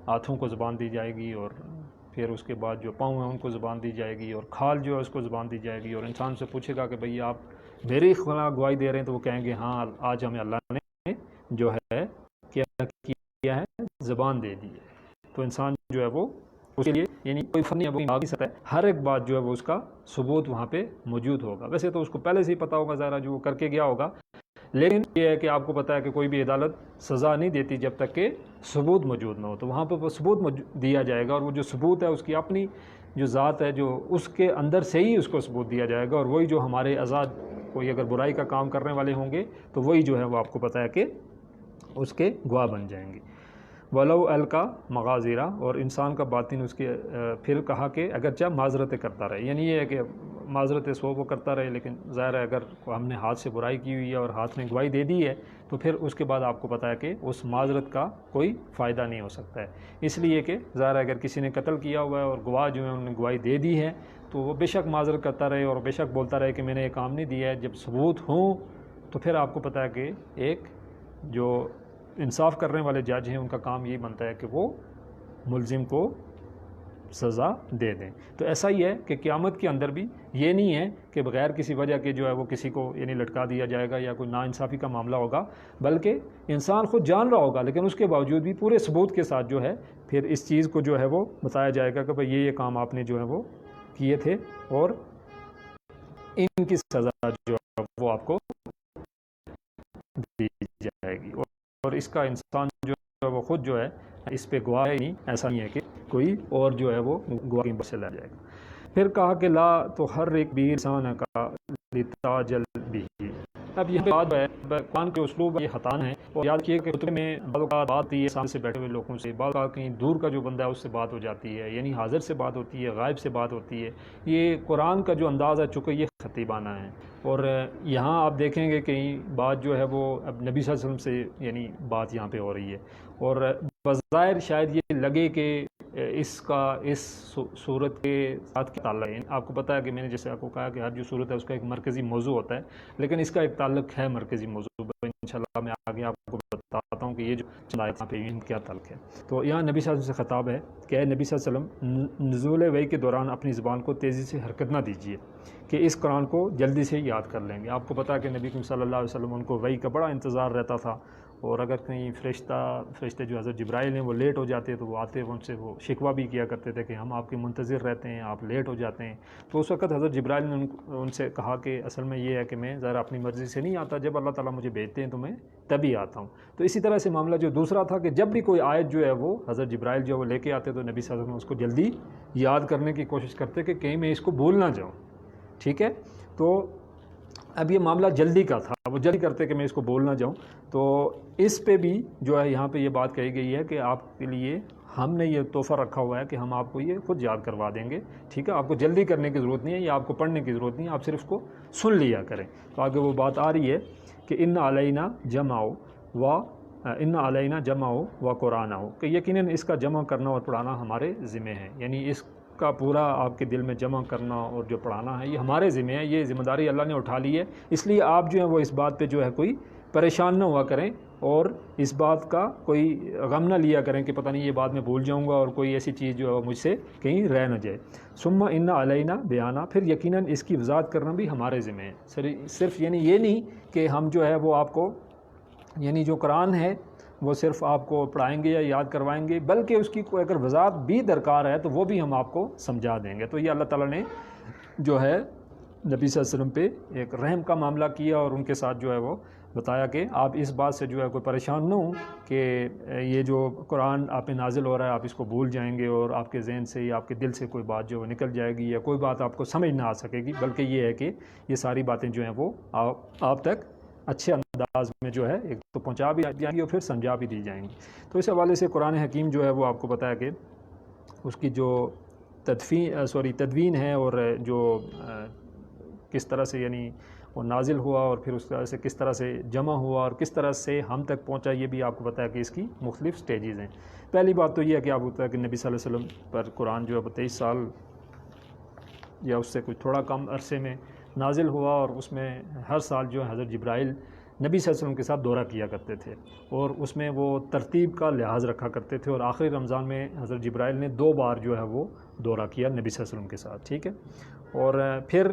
ہاتھوں کو زبان دی جائے گی، اور پھر اس کے بعد جو پاؤں ہیں ان کو زبان دی جائے گی، اور کھال جو ہے اس کو زبان دی جائے گی. اور انسان سے پوچھے گا کہ بھئی آپ میری خلاف گواہی دے رہے ہیں، تو وہ کہیں گے ہاں آج ہمیں اللہ نے جو ہے کیا ہے، زبان دے دی ہے. تو انسان جو ہے وہ اس کے لیے یعنی کوئی فنی باقی سطح ہر ایک بات جو ہے وہ اس کا ثبوت وہاں پہ موجود ہوگا. ویسے تو اس کو پہلے سے ہی پتہ ہوگا ذرا جو وہ کر کے گیا ہوگا، لیکن یہ ہے کہ آپ کو پتہ ہے کہ کوئی بھی عدالت سزا نہیں دیتی جب تک کہ ثبوت موجود نہ ہو. تو وہاں پہ وہ ثبوت دیا جائے گا، اور وہ جو ثبوت ہے اس کی اپنی جو ذات ہے، جو اس کے اندر سے ہی اس کو ثبوت دیا جائے گا. اور وہی جو ہمارے آزاد کوئی اگر برائی کا کام کرنے والے ہوں گے تو وہی جو ہے وہ آپ کو پتہ ہے کہ اس کے گواہ بن جائیں گے۔ ولو القا مغازرہ، اور انسان کا باطن اس کے پھر کہا کہ اگرچہ معذرتیں کرتا رہے، یعنی یہ ہے کہ معذرت سو وہ کرتا رہے، لیکن ظاہر ہے اگر ہم نے ہاتھ سے برائی کی ہوئی ہے اور ہاتھ میں گواہی دے دی ہے تو پھر اس کے بعد آپ کو پتہ ہے کہ اس معذرت کا کوئی فائدہ نہیں ہو سکتا ہے، اس لیے کہ ظاہر ہے اگر کسی نے قتل کیا ہوا ہے اور گواہ جو ہے انہوں نے گواہی دے دی ہے تو وہ بے شک معذرت کرتا رہے اور بے شک بولتا رہے کہ میں نے یہ کام نہیں دیا ہے، جب ثبوت ہوں تو پھر آپ کو پتہ ہے کہ ایک جو انصاف کرنے والے جج ہیں ان کا کام یہی بنتا ہے کہ وہ ملزم کو سزا دے دیں۔ تو ایسا ہی ہے کہ قیامت کے اندر بھی یہ نہیں ہے کہ بغیر کسی وجہ کے جو ہے وہ کسی کو یعنی لٹکا دیا جائے گا یا کوئی ناانصافی کا معاملہ ہوگا، بلکہ انسان خود جان رہا ہوگا لیکن اس کے باوجود بھی پورے ثبوت کے ساتھ جو ہے پھر اس چیز کو جو ہے وہ بتایا جائے گا کہ بھئی یہ کام آپ نے جو ہے وہ کیے تھے اور ان کی سزا جو ہے وہ آپ کو دی جائے گی، اور اس کا انسان جو ہے وہ خود جو ہے اس پہ گواہ ہے، نہیں ایسا نہیں ہے کہ کوئی اور جو ہے وہ گواہ کی سے لا جائے گا۔ پھر کہا کہ لا تو ہر ایک بھی انسان کا لتاجل بھی، اب یہ بات ہے قرآن کے اسلوب یہ حتان ہے، اور یاد کیے کہ خطبے میں بعض اوقات بات ہوتی ہے سامنے سے بیٹھے ہوئے لوگوں سے، بعض اوقات کہیں دور کا جو بندہ ہے اس سے بات ہو جاتی ہے، یعنی حاضر سے بات ہوتی ہے، غائب سے بات ہوتی ہے۔ یہ قرآن کا جو انداز ہے چونکہ یہ خطیبانہ ہے، اور یہاں آپ دیکھیں گے کہیں بات جو ہے وہ اب نبی صلی اللہ علیہ وسلم سے یعنی بات یہاں پہ ہو رہی ہے، اور بظاہر شاید یہ لگے کہ اس کا اس صورت کے ساتھ کیا تعلق ہے۔ آپ کو پتہ ہے کہ میں نے جیسے آپ کو کہا کہ ہر جو صورت ہے اس کا ایک مرکزی موضوع ہوتا ہے، لیکن اس کا ایک تعلق ہے مرکزی موضوع، انشاءاللہ میں آگے آپ کو بتاتا ہوں کہ یہ جو چند آیتیں پہ ان کیا تعلق ہے۔ تو یہاں نبی صلی اللہ علیہ وسلم سے خطاب ہے کہ اے نبی صلی اللہ علیہ وسلم نزول وحی کے دوران اپنی زبان کو تیزی سے حرکت نہ دیجیے کہ اس قرآن کو جلدی سے یاد کر لیں گے۔ آپ کو پتہ ہے کہ نبی صلی اللہ علیہ وسلم ان کو وحی کا بڑا انتظار رہتا تھا، اور اگر کہیں فرشتے جو حضرت جبرائیل ہیں وہ لیٹ ہو جاتے تو وہ آتے ان سے وہ شکوہ بھی کیا کرتے تھے کہ ہم آپ کے منتظر رہتے ہیں، آپ لیٹ ہو جاتے ہیں۔ تو اس وقت حضرت جبرائیل نے ان سے کہا کہ اصل میں یہ ہے کہ میں ذرا اپنی مرضی سے نہیں آتا، جب اللہ تعالیٰ مجھے بھیجتے ہیں تو میں تبھی آتا ہوں۔ تو اسی طرح سے معاملہ جو دوسرا تھا کہ جب بھی کوئی آیت جو ہے وہ حضرت جبرائیل جو وہ لے کے آتے تو نبی صلی اللہ علیہ وسلم اس کو جلدی یاد کرنے کی کوشش کرتے کہ کہیں میں اس کو بھول نہ جاؤں، ٹھیک ہے۔ تو اب یہ معاملہ جلدی کا تھا، وہ جلدی کرتے کہ میں اس کو بول نہ جاؤں، تو اس پہ بھی جو ہے یہاں پہ یہ بات کہی گئی ہے کہ آپ کے لیے ہم نے یہ تحفہ رکھا ہوا ہے کہ ہم آپ کو یہ خود یاد کروا دیں گے، ٹھیک ہے۔ آپ کو جلدی کرنے کی ضرورت نہیں ہے یا آپ کو پڑھنے کی ضرورت نہیں ہے، آپ صرف اس کو سن لیا کریں۔ تو آگے وہ بات آ رہی ہے کہ ان علینا جمع و قرآن ہو، کہ یقیناً اس کا جمع کرنا اور پڑھانا ہمارے ذمہ ہے، یعنی اس کا پورا آپ کے دل میں جمع کرنا اور جو پڑھانا ہے یہ ہمارے ذمہ ہے، یہ ذمہ داری اللہ نے اٹھا لی ہے، اس لیے آپ جو ہیں وہ اس بات پہ جو ہے کوئی پریشان نہ ہوا کریں اور اس بات کا کوئی غم نہ لیا کریں کہ پتہ نہیں یہ بات میں بھول جاؤں گا اور کوئی ایسی چیز جو ہے مجھ سے کہیں رہ نہ جائے۔ ثم ان علینا بیانہ، پھر یقیناً اس کی وضاحت کرنا بھی ہمارے ذمہ ہے۔ صرف یعنی یہ نہیں کہ ہم جو ہے وہ آپ کو یعنی جو قرآن ہے وہ صرف آپ کو پڑھائیں گے یا یاد کروائیں گے، بلکہ اس کی کوئی اگر وضاحت بھی درکار ہے تو وہ بھی ہم آپ کو سمجھا دیں گے۔ تو یہ اللہ تعالیٰ نے جو ہے نبی صلی اللہ علیہ وسلم پہ ایک رحم کا معاملہ کیا اور ان کے ساتھ جو ہے وہ بتایا کہ آپ اس بات سے جو ہے کوئی پریشان نہ ہوں کہ یہ جو قرآن آپ پہ نازل ہو رہا ہے آپ اس کو بھول جائیں گے اور آپ کے ذہن سے یا آپ کے دل سے کوئی بات جو ہے نکل جائے گی یا کوئی بات آپ کو سمجھ نہ آ سکے گی، بلکہ یہ ہے کہ یہ ساری باتیں جو ہیں وہ آپ تک اچھے انداز میں جو ہے ایک تو پہنچا بھی جائیں گی اور پھر سمجھا بھی دی جائیں گی۔ تو اس حوالے سے قرآن حکیم جو ہے وہ آپ کو پتہ ہے کہ اس کی جو تدوین ہے اور جو کس طرح سے یعنی وہ نازل ہوا اور پھر اس طرح سے کس طرح سے جمع ہوا اور کس طرح سے ہم تک پہنچا، یہ بھی آپ کو پتہ ہے کہ اس کی مختلف سٹیجز ہیں۔ پہلی بات تو یہ ہے کہ آپ کو پتہ ہے کہ نبی صلی اللہ علیہ وسلم پر قرآن جو ہے 23 سال یا اس سے کچھ تھوڑا کم عرصے میں نازل ہوا، اور اس میں ہر سال جو ہے حضرت جبرائیل نبی صلی اللہ علیہ وسلم کے ساتھ دورہ کیا کرتے تھے اور اس میں وہ ترتیب کا لحاظ رکھا کرتے تھے، اور آخری رمضان میں حضرت جبرائیل نے 2 بار جو ہے وہ دورہ کیا نبی صلی اللہ علیہ وسلم کے ساتھ، ٹھیک ہے۔ اور پھر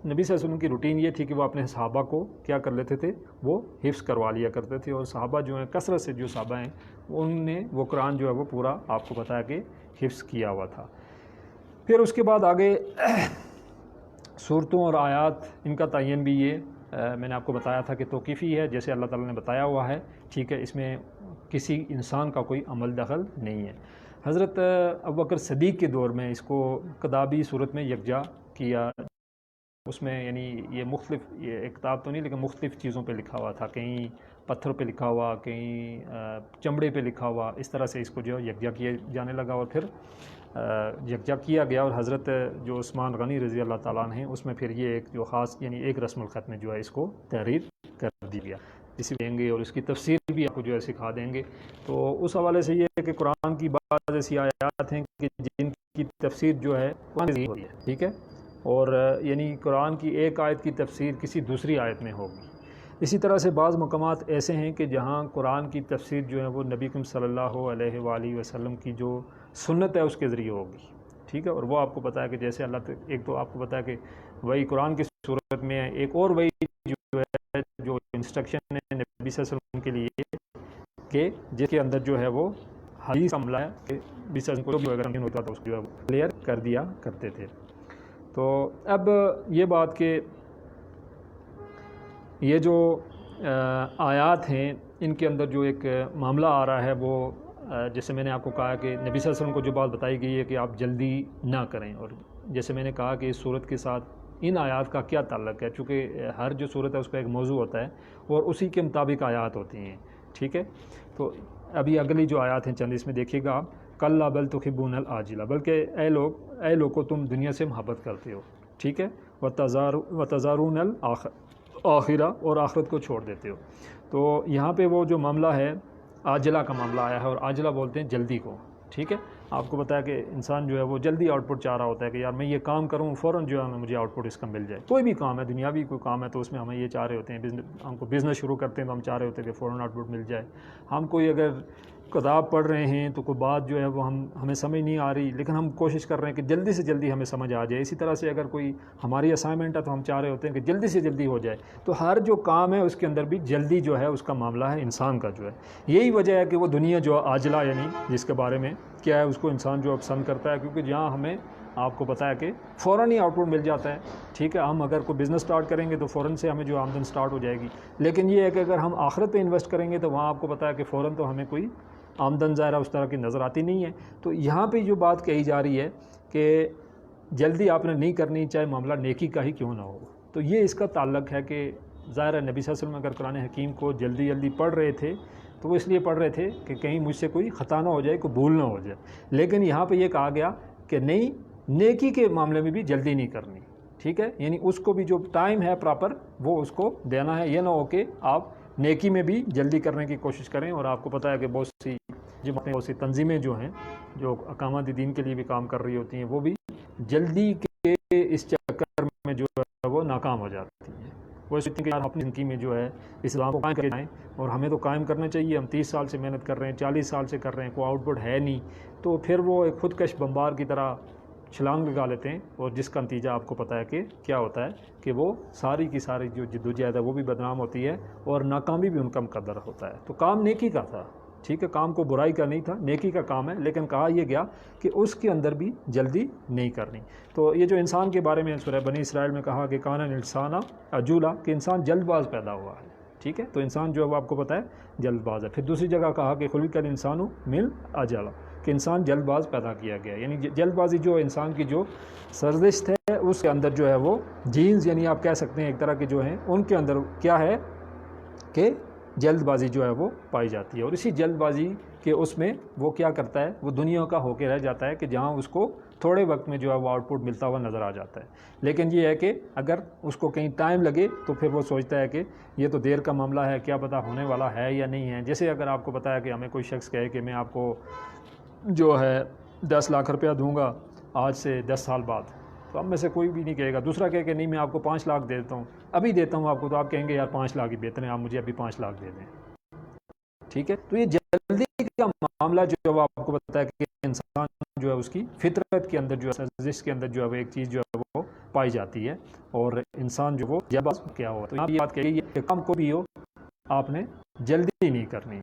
نبی صلی اللہ علیہ وسلم کی روٹین یہ تھی کہ وہ اپنے صحابہ کو کیا کر لیتے تھے، وہ حفظ کروا لیا کرتے تھے، اور صحابہ جو ہیں کثرت سے جو صحابہ ہیں ان نے وہ قرآن جو ہے وہ پورا آپ کو پتہ ہے کہ حفظ کیا ہوا تھا۔ پھر اس کے بعد آگے صورتوں اور آیات ان کا تعین بھی یہ میں نے آپ کو بتایا تھا کہ توقیفی ہے، جیسے اللہ تعالیٰ نے بتایا ہوا ہے، ٹھیک ہے، اس میں کسی انسان کا کوئی عمل دخل نہیں ہے۔ حضرت ابوبکر صدیق کے دور میں اس کو کتابی صورت میں یکجا کیا، اس میں یعنی یہ مختلف یہ ایک کتاب تو نہیں لیکن مختلف چیزوں پہ لکھا ہوا تھا، کہیں پتھر پہ لکھا ہوا، کہیں چمڑے پہ لکھا ہوا، اس طرح سے اس کو جو ہے یکجا کیا جانے لگا، اور پھر یکجا کیا گیا، اور حضرت جو عثمان غنی رضی اللہ تعالیٰ عنہ ہیں اس میں پھر یہ ایک جو خاص یعنی ایک رسم الخط میں جو ہے اس کو تحریر کر دی گیا، اسی دیں گے اور اس کی تفسیر بھی آپ کو جو ہے سکھا دیں گے۔ تو اس حوالے سے یہ ہے کہ قرآن کی بعض ایسی آیات ہیں کہ جن کی تفسیر جو ہے قرآن سے ہوئی ہے، ٹھیک ہے، اور یعنی قرآن کی ایک آیت کی تفسیر کسی دوسری آیت میں ہوگی۔ اسی طرح سے بعض مقامات ایسے ہیں کہ جہاں قرآن کی تفسیر جو ہے وہ نبی کریم صلی اللہ علیہ وآلہ وسلم کی جو سنت ہے اس کے ذریعے ہوگی، ٹھیک ہے، اور وہ آپ کو پتہ ہے کہ جیسے اللہ ایک تو آپ کو پتہ ہے کہ وہی قرآن کی صورت میں ہے، ایک اور وہی جو ہے جو انسٹرکشن ہے نبی صلی اللہ علیہ وسلم کے لیے کہ جس کے اندر جو ہے وہ حدیث کا معاملہ ہے کہ نبی صلی اللہ علیہ وسلم کو اگر ہوتا تھا اس کو جو ہے وہ کلیئر کر دیا کرتے تھے۔ تو اب یہ بات کہ یہ جو آیات ہیں ان کے اندر جو ایک معاملہ آ رہا ہے وہ جیسے میں نے آپ کو کہا کہ نبی صلی اللہ علیہ وسلم کو جو بات بتائی گئی ہے کہ آپ جلدی نہ کریں، اور جیسے میں نے کہا کہ اس صورت کے ساتھ ان آیات کا کیا تعلق ہے، چونکہ ہر جو صورت ہے اس کا ایک موضوع ہوتا ہے اور اسی کے مطابق آیات ہوتی ہیں، ٹھیک ہے۔ تو ابھی اگلی جو آیات ہیں چند اس میں دیکھیے گا آپ، کلا بل تحبون العاجلہ، بلکہ اے لوگ کو تم دنیا سے محبت کرتے ہو، ٹھیک ہے، وتذرون الآخرہ، اور آخرت کو چھوڑ دیتے ہو۔ تو یہاں پہ وہ جو معاملہ ہے عاجلہ کا معاملہ آیا ہے، اور عاجلہ بولتے ہیں جلدی کو، ٹھیک ہے۔ آپ کو بتایا کہ انسان جو ہے وہ جلدی آؤٹ پٹ چاہ رہا ہوتا ہے کہ یار میں یہ کام کروں فوراً جو ہے مجھے آؤٹ پٹ اس کا مل جائے، کوئی بھی کام ہے، دنیاوی کوئی کام ہے تو اس میں ہمیں یہ چاہ رہے ہوتے ہیں، ہم کو بزنس شروع کرتے ہیں تو ہم چاہ رہے ہوتے ہیں کہ فوراً آؤٹ پٹ مل جائے، ہم کوئی اگر کتاب پڑھ رہے ہیں تو کوئی بات جو ہے وہ ہمیں سمجھ نہیں آ رہی لیکن ہم کوشش کر رہے ہیں کہ جلدی سے جلدی ہمیں سمجھ آ جائے۔ اسی طرح سے اگر کوئی ہماری اسائنمنٹ ہے تو ہم چاہ رہے ہوتے ہیں کہ جلدی سے جلدی ہو جائے۔ تو ہر جو کام ہے اس کے اندر بھی جلدی جو ہے اس کا معاملہ ہے انسان کا جو ہے، یہی وجہ ہے کہ وہ دنیا جو عاجلہ یعنی جس کے بارے میں کیا ہے اس کو انسان جو پسند کرتا ہے، کیونکہ جہاں ہمیں آپ کو پتہ ہے کہ فوراً ہی آؤٹ پٹ مل جاتا ہے، ٹھیک ہے۔ ہم اگر کوئی بزنس سٹارٹ کریں گے تو فوراً سے ہمیں جو آمدن سٹارٹ ہو جائے گی، لیکن یہ ہے کہ اگر ہم آخرت پہ انویسٹ کریں گے تو وہاں آپ کو پتہ ہے کہ فوراً تو ہمیں کوئی آمدن ظاہرہ اس طرح کی نظر آتی نہیں ہے۔ تو یہاں پہ جو بات کہی جا رہی ہے کہ جلدی آپ نے نہیں کرنی، چاہے معاملہ نیکی کا ہی کیوں نہ ہو۔ تو یہ اس کا تعلق ہے کہ ظاہر نبی صلی اللہ علیہ وسلم اگر قرآن حکیم کو جلدی جلدی پڑھ رہے تھے تو وہ اس لیے پڑھ رہے تھے کہ کہیں مجھ سے کوئی خطا نہ ہو جائے، کوئی بھول نہ ہو جائے، لیکن یہاں پہ یہ کہا گیا کہ نہیں، نیکی کے معاملے میں بھی جلدی نہیں کرنی، ٹھیک ہے، یعنی اس کو بھی جو ٹائم ہے پراپر وہ اس کو دینا ہے، یہ نہ ہو کہ آپ نیکی میں بھی جلدی کرنے کی کوشش کریں۔ اور آپ کو پتہ ہے کہ بہت سی تنظیمیں جو ہیں جو اقامت دین کے لیے بھی کام کر رہی ہوتی ہیں وہ بھی جلدی کے اس چکر میں جو ہے وہ ناکام ہو جاتی ہیں۔ وہ سوچتے ہیں کہ اپنی زندگی میں جو ہے اسلام کو قائم کر جائیں، اور ہمیں تو قائم کرنا چاہیے، ہم 30 سال سے محنت کر رہے ہیں، 40 سال سے کر رہے ہیں، کوئی آؤٹ پٹ ہے نہیں، تو پھر وہ ایک خودکش بمبار کی طرح چھلانگ لگا لیتے ہیں، اور جس کا نتیجہ آپ کو پتہ ہے کہ کیا ہوتا ہے کہ وہ ساری کی ساری جو جدوجہد ہے وہ بھی بدنام ہوتی ہے اور ناکامی بھی ان کا مقدر ہوتا ہے۔ تو کام نیکی کا تھا، ٹھیک ہے، کام کو برائی کا نہیں تھا، نیکی کا کام ہے، لیکن کہا یہ گیا کہ اس کے اندر بھی جلدی نہیں کرنی۔ تو یہ جو انسان کے بارے میں سورہ بنی اسرائیل میں کہا کہ کان الانسان عجولا، کہ انسان جلد باز پیدا ہوا ہے، ٹھیک ہے، تو انسان جو ہے وہ آپ کو پتہ ہے جلد باز ہے۔ پھر دوسری جگہ کہا کہ خلق الانسان من عجلہ، کہ انسان جلد باز پیدا کیا گیا، یعنی جلد بازی جو انسان کی جو سرزش ہے اس کے اندر جو ہے وہ جینز یعنی آپ کہہ سکتے ہیں ایک طرح کے جو ہیں ان کے اندر کیا ہے کہ جلد بازی جو ہے وہ پائی جاتی ہے، اور اسی جلد بازی کے اس میں وہ کیا کرتا ہے، وہ دنیا کا ہو کے رہ جاتا ہے کہ جہاں اس کو تھوڑے وقت میں جو ہے وہ آؤٹ پٹ ملتا ہوا نظر آ جاتا ہے۔ لیکن یہ ہے کہ اگر اس کو کہیں ٹائم لگے تو پھر وہ سوچتا ہے کہ یہ تو دیر کا معاملہ ہے، کیا پتہ ہونے والا ہے یا نہیں ہے۔ جیسے اگر آپ کو پتہ ہے کہ ہمیں کوئی شخص کہے کہ میں آپ کو جو ہے 10 لاکھ روپیہ دوں گا آج سے 10 سال بعد، تو ہم میں سے کوئی بھی نہیں کہے گا۔ دوسرا کہے کہ نہیں میں آپ کو 5 لاکھ دے دیتا ہوں، ابھی دیتا ہوں آپ کو، تو آپ کہیں گے یار 5 لاکھ ہی بہتر ہے، آپ مجھے ابھی 5 لاکھ دے دیں، ٹھیک ہے۔ تو یہ جلدی کا معاملہ جو ہے وہ آپ کو پتہ ہے کہ انسان جو ہے اس کی فطرت کے اندر جو ہے سرزش کے اندر جو ہے وہ ایک چیز جو ہے وہ پائی جاتی ہے، اور انسان جو وہ جب کیا ہوا، تو یہاں یہ بات کہی ہے کہ کام کو بھی ہو آپ نے جلدی نہیں کرنی،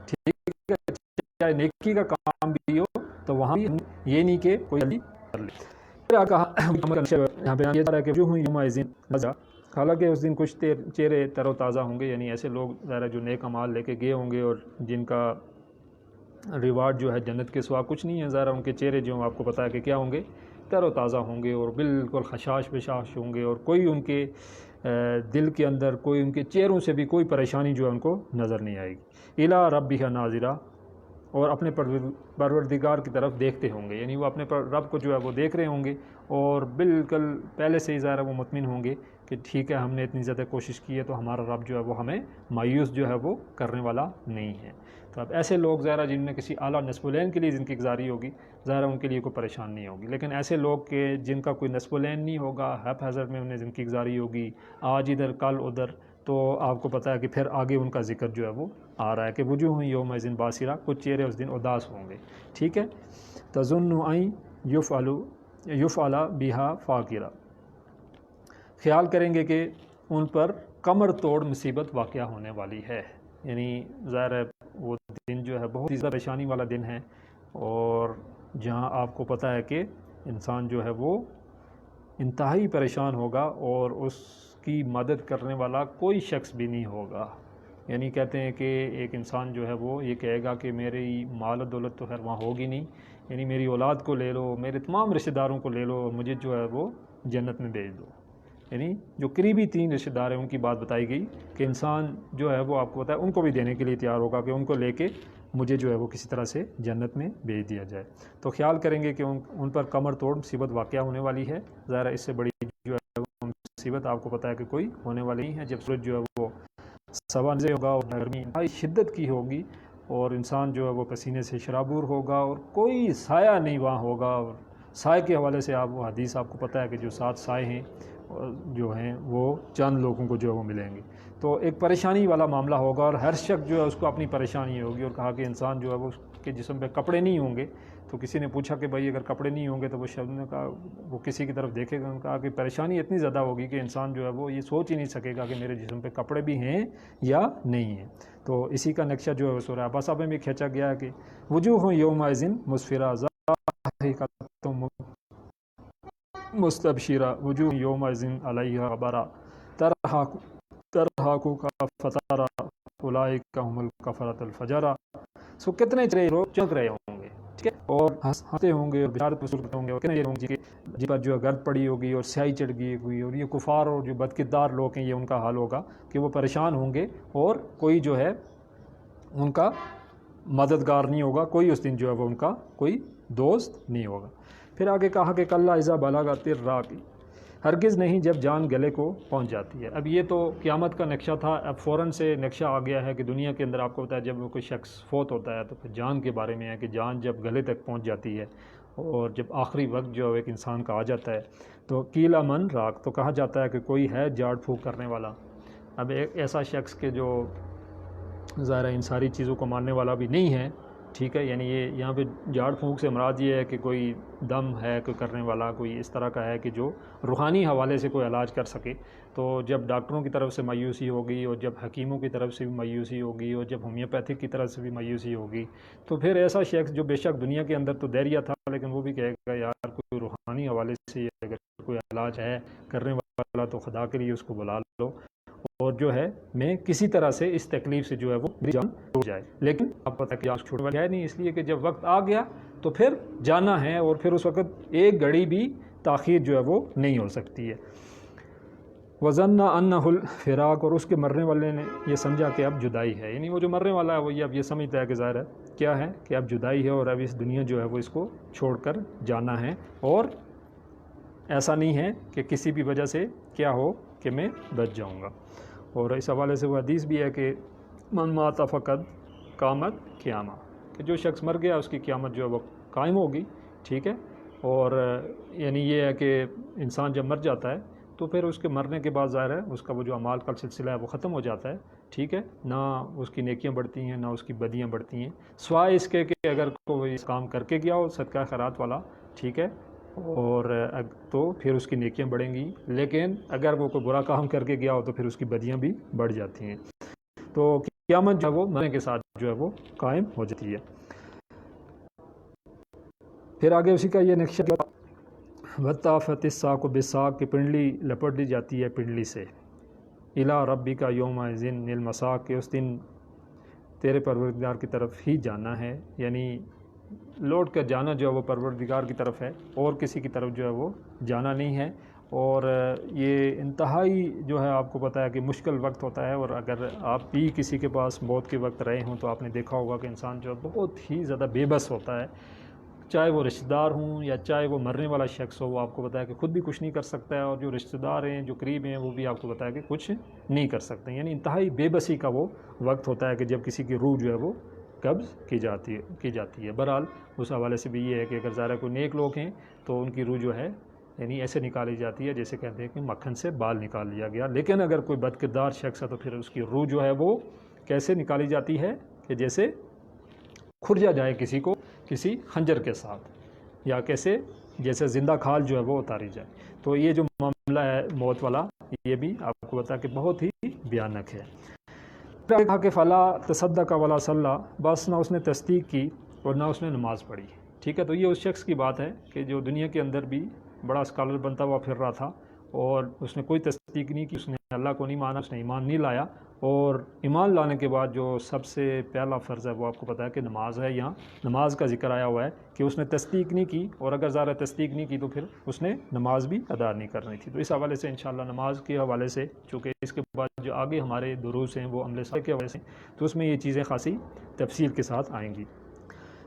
ٹھیک ہے، چاہے نیکی کا کام بھی ہو تو وہاں بھی یہ نہیں کہ کوئی جلدی کر لے۔ حالانکہ اس دن کچھ چہرے تر و تازہ ہوں گے، یعنی ایسے لوگ ذرا جو نیک اعمال لے کے گئے ہوں گے اور جن کا ریوارڈ جو ہے جنت کے سوا کچھ نہیں ہے، ذرا ان کے چہرے جو آپ کو پتہ ہے کہ کیا ہوں گے، تر و تازہ ہوں گے اور بالکل خشاش بشاش ہوں گے، اور کوئی ان کے دل کے اندر، کوئی ان کے چہروں سے بھی کوئی پریشانی جو ہے ان کو نظر نہیں آئے گی۔ الی ربہ ناظرہ، اور اپنے پروردگار کی طرف دیکھتے ہوں گے، یعنی وہ اپنے رب کو جو ہے وہ دیکھ رہے ہوں گے، اور بالکل پہلے سے ہی ظاہر وہ مطمئن ہوں گے کہ ٹھیک ہے، ہم نے اتنی زیادہ کوشش کی ہے تو ہمارا رب جو ہے وہ ہمیں مایوس جو ہے وہ کرنے والا نہیں ہے۔ تو اب ایسے لوگ ظاہر جن نے کسی اعلیٰ نصب العین کے لیے زندگی گزاری ہوگی، ظاہر ان کے لیے کوئی پریشان نہیں ہوگی، لیکن ایسے لوگ کہ جن کا کوئی نصب العین نہیں ہوگا، ہیپ ہیزرڈ میں انہیں زندگی گزاری ہوگی، آج ادھر کل ادھر، تو آپ کو پتہ ہے کہ پھر آگے ان کا ذکر جو ہے وہ آ رہا ہے کہ وجوہ یومئذ باسرہ، کچھ چہرے اس دن اداس ہوں گے، ٹھیک ہے۔ تظن ان یفعل بہا فاقرہ، خیال کریں گے کہ ان پر کمر توڑ مصیبت واقعہ ہونے والی ہے، یعنی ظاہر ہے وہ دن جو ہے بہت ہی زیادہ پریشانی والا دن ہے، اور جہاں آپ کو پتہ ہے کہ انسان جو ہے وہ انتہائی پریشان ہوگا اور اس کی مدد کرنے والا کوئی شخص بھی نہیں ہوگا۔ یعنی کہتے ہیں کہ ایک انسان جو ہے وہ یہ کہے گا کہ میری مال و دولت تو خیر وہاں ہوگی نہیں، یعنی میری اولاد کو لے لو، میرے تمام رشتہ داروں کو لے لو اور مجھے جو ہے وہ جنت میں بھیج دو۔ یعنی جو قریبی 3 رشتہ دار ہیں ان کی بات بتائی گئی کہ انسان جو ہے وہ آپ کو پتہ ہے ان کو بھی دینے کے لیے تیار ہوگا کہ ان کو لے کے مجھے جو ہے وہ کسی طرح سے جنت میں بھیج دیا جائے۔ تو خیال کریں گے کہ ان پر کمر توڑ مصیبت واقعہ ہونے والی ہے، ظاہر اس سے بڑی جو ہے وہ مصیبت آپ کو پتہ ہے کہ کوئی ہونے والی نہیں ہے۔ جب سورج جو ہے وہ سوانزے ہوگا اور گرمی انتہائی شدت کی ہوگی اور انسان جو ہے وہ پسینے سے شرابور ہوگا اور کوئی سایہ نہیں وہاں ہوگا، اور سائے کے حوالے سے وہ حدیث آپ کو پتہ ہے کہ جو 7 سائے ہیں جو ہیں وہ چند لوگوں کو جو ہے وہ ملیں گے، تو ایک پریشانی والا معاملہ ہوگا اور ہر شخص جو ہے اس کو اپنی پریشانی ہوگی۔ اور کہا کہ انسان جو ہے وہ اس کے جسم پہ کپڑے نہیں ہوں گے، تو کسی نے پوچھا کہ بھائی اگر کپڑے نہیں ہوں گے تو وہ شخص نے کہا، وہ کسی کی طرف دیکھے گا، انہوں نے کہا کہ پریشانی اتنی زیادہ ہوگی کہ انسان جو ہے وہ یہ سوچ ہی نہیں سکے گا کہ میرے جسم پہ کپڑے بھی ہیں یا نہیں ہیں۔ تو اسی کا نقشہ جو ہے وہ سورہ عباسہ میں بھی کھینچا گیا ہے کہ وجوہ یومئذ مسفرہ ضاحکۃ مستبشرہ وجوہ یومئذ علیہا غبرہ ترہقها فترہ اولئک هم الکفرۃ الفجرہ۔ سو کتنے چہرے لوگ چمک رہے ہوں گے، ٹھیک ہے، اور ہنستے ہوں گے اور بشارت وصول کرتے ہوں گے، اور کتنے ہوں گے جن پر جو ہے گرد پڑی ہوگی اور سیاہی چڑھ گئی ہوگی، اور یہ کفار اور جو بدکردار لوگ ہیں یہ ان کا حال ہوگا کہ وہ پریشان ہوں گے اور کوئی جو ہے ان کا مددگار نہیں ہوگا، کوئی اس دن جو ہے وہ ان کا کوئی دوست نہیں ہوگا۔ پھر آگے کہا کہ کلا اذا بلغت التراقی، ہرگز نہیں جب جان گلے کو پہنچ جاتی ہے۔ اب یہ تو قیامت کا نقشہ تھا، اب فوراً سے نقشہ آ گیا ہے کہ دنیا کے اندر آپ کو پتا ہے جب کوئی شخص فوت ہوتا ہے تو پھر جان کے بارے میں ہے کہ جان جب گلے تک پہنچ جاتی ہے اور جب آخری وقت جو ایک انسان کا آ جاتا ہے تو قیل من راق، تو کہا جاتا ہے کہ کوئی ہے جھاڑ پھونک کرنے والا۔ اب ایک ایسا شخص کہ جو ظاہر ان ساری چیزوں کو ماننے والا بھی نہیں ہے، ٹھیک ہے، یعنی یہ یہاں پہ جھاڑ پھونک سے مراد یہ ہے کہ کوئی دم ہے کوئی کرنے والا، کوئی اس طرح کا ہے کہ جو روحانی حوالے سے کوئی علاج کر سکے۔ تو جب ڈاکٹروں کی طرف سے مایوسی ہوگی اور جب حکیموں کی طرف سے بھی مایوسی ہوگی اور جب ہومیوپیتھک کی طرف سے بھی مایوسی ہوگی، تو پھر ایسا شخص جو بے شک دنیا کے اندر تو دہریہ تھا لیکن وہ بھی کہے گا یار کوئی روحانی حوالے سے اگر کوئی علاج ہے کرنے والا تو خدا کے لیے اس کو بلا لو، اور جو ہے میں کسی طرح سے اس تکلیف سے جو ہے وہ میری جان چھوٹ جائے۔ لیکن اب پتہ کہ چھوٹ والی ہے نہیں، اس لیے کہ جب وقت آ گیا تو پھر جانا ہے، اور پھر اس وقت ایک گھڑی بھی تاخیر جو ہے وہ نہیں ہو سکتی ہے۔ وظن انہ الفراق، اور اس کے مرنے والے نے یہ سمجھا کہ اب جدائی ہے، یعنی وہ جو مرنے والا ہے وہ اب یہ سمجھتا ہے کہ ظاہر ہے کیا ہے کہ اب جدائی ہے اور اب اس دنیا جو ہے وہ اس کو چھوڑ کر جانا ہے، اور ایسا نہیں ہے کہ کسی بھی وجہ سے کیا ہو کہ میں بچ جاؤں گا۔ اور اس حوالے سے وہ حدیث بھی ہے کہ من مات فقد قامت قیامہ، کہ جو شخص مر گیا اس کی قیامت جو ہے وہ قائم ہوگی، ٹھیک ہے۔ اور یعنی یہ ہے کہ انسان جب مر جاتا ہے تو پھر اس کے مرنے کے بعد ظاہر ہے اس کا وہ جو اعمال کا سلسلہ ہے وہ ختم ہو جاتا ہے، ٹھیک ہے، نہ اس کی نیکیاں بڑھتی ہیں نہ اس کی بدیاں بڑھتی ہیں، سوائے اس کے کہ اگر کوئی اس کام کر کے گیا ہو صدقہ خیرات والا، ٹھیک ہے، اور تو پھر اس کی نیکیاں بڑھیں گی، لیکن اگر وہ کوئی برا کام کر کے گیا ہو تو پھر اس کی بدیاں بھی بڑھ جاتی ہیں۔ تو قیامت جو ہے وہ مرنے کے ساتھ جو ہے وہ قائم ہو جاتی ہے۔ پھر آگے اسی کا یہ نقشہ وطافت الساق بالساق، کی پنڈلی لپٹ لی جاتی ہے پنڈلی سے، الی ربک یومئذ المساق، کہ اس دن تیرے پروردگار کی طرف ہی جانا ہے، یعنی لوٹ کر جانا جو ہے وہ پروردگار کی طرف ہے، اور کسی کی طرف جو ہے وہ جانا نہیں ہے۔ اور یہ انتہائی جو ہے آپ کو پتہ ہے کہ مشکل وقت ہوتا ہے، اور اگر آپ بھی کسی کے پاس موت کے وقت رہے ہوں تو آپ نے دیکھا ہوگا کہ انسان جو ہے بہت ہی زیادہ بے بس ہوتا ہے، چاہے وہ رشتہ دار ہوں یا چاہے وہ مرنے والا شخص ہو۔ وہ آپ کو بتایا کہ خود بھی کچھ نہیں کر سکتا ہے، اور جو رشتہ دار ہیں جو قریب ہیں وہ بھی آپ کو بتایا کہ کچھ نہیں کر سکتے، یعنی انتہائی بے بسی کا وہ وقت ہوتا ہے کہ جب کسی کی روح جو ہے وہ قبض کی جاتی ہے۔ بہرحال اس حوالے سے بھی یہ ہے کہ اگر ظاہر کوئی نیک لوگ ہیں تو ان کی روح جو ہے یعنی ایسے نکالی جاتی ہے جیسے کہتے ہیں کہ مکھن سے بال نکال لیا گیا، لیکن اگر کوئی بد کردار شخص ہے تو پھر اس کی روح جو ہے وہ کیسے نکالی جاتی ہے کہ جیسے کھرجا جائے کسی کو کسی خنجر کے ساتھ، یا کیسے جیسے زندہ کھال جو ہے وہ اتاری جائے۔ تو یہ جو معاملہ ہے موت والا، یہ بھی آپ کو بتا کہ بہت ہی بھیانک ہے۔ کہا کہ فلا تصدق ولا صلی، بس نہ اس نے تصدیق کی اور نہ اس نے نماز پڑھی، ٹھیک ہے۔ تو یہ اس شخص کی بات ہے کہ جو دنیا کے اندر بھی بڑا اسکالر بنتا ہوا پھر رہا تھا، اور اس نے کوئی تصدیق نہیں کی، اس نے اللہ کو نہیں مانا، اس نے ایمان نہیں لایا، اور ایمان لانے کے بعد جو سب سے پہلا فرض ہے وہ آپ کو پتہ ہے کہ نماز ہے۔ یہاں نماز کا ذکر آیا ہوا ہے کہ اس نے تصدیق نہیں کی، اور اگر ظاہر تصدیق نہیں کی تو پھر اس نے نماز بھی ادا نہیں کرنی تھی۔ تو اس حوالے سے انشاءاللہ نماز کے حوالے سے، چونکہ اس کے بعد جو آگے ہمارے دروس ہیں وہ عمل صالح کے حوالے سے، تو اس میں یہ چیزیں خاصی تفصیل کے ساتھ آئیں گی۔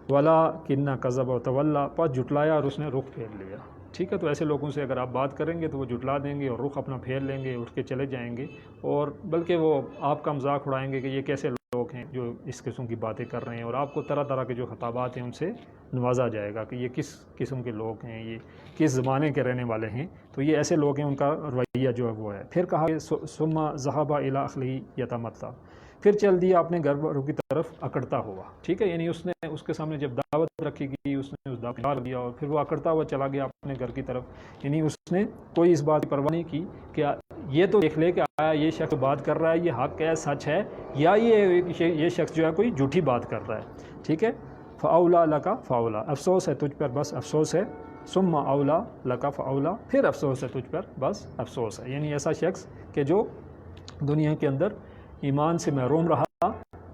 وَلَٰكِنَّ كَذَّبَ وَتَوَلَّىٰ، پس جھٹلایا اور اس نے رخ پھیر لیا، ٹھیک ہے۔ تو ایسے لوگوں سے اگر آپ بات کریں گے تو وہ جھٹلا دیں گے اور رخ اپنا پھیر لیں گے، اٹھ کے چلے جائیں گے، اور بلکہ وہ آپ کا مذاق اڑائیں گے کہ یہ کیسے لوگ ہیں جو اس قسم کی باتیں کر رہے ہیں، اور آپ کو طرح طرح کے جو خطابات ہیں ان سے نوازا جائے گا کہ یہ کس قسم کے لوگ ہیں، یہ کس زمانے کے رہنے والے ہیں۔ تو یہ ایسے لوگ ہیں، ان کا رویہ جو ہے وہ ہے۔ پھر کہا کہ ثم ذهب الى اهله يتمتع، پھر چل دیا اپنے گھر والوں کی طرف اکڑتا ہوا، ٹھیک ہے۔ یعنی اس نے اس کے سامنے جب دعوت رکھی گئی اس نے اس دعوت ڈال دیا، اور پھر وہ اکڑتا ہوا چلا گیا اپنے گھر کی طرف، یعنی اس نے کوئی اس بات کی پرواہ نہیں کی کہ یہ تو دیکھ لے کہ آیا یہ شخص بات کر رہا ہے یہ حق ہے، سچ ہے، یا یہ شخص جو ہے کوئی جھوٹی بات کر رہا ہے، ٹھیک ہے۔ فاولا لکا فاولا، افسوس ہے تجھ پر بس افسوس ہے، ثم اولا لکا فاولا، پھر افسوس ہے تجھ پر بس افسوس ہے۔ یعنی ایسا شخص کہ جو دنیا کے اندر ایمان سے محروم رہا،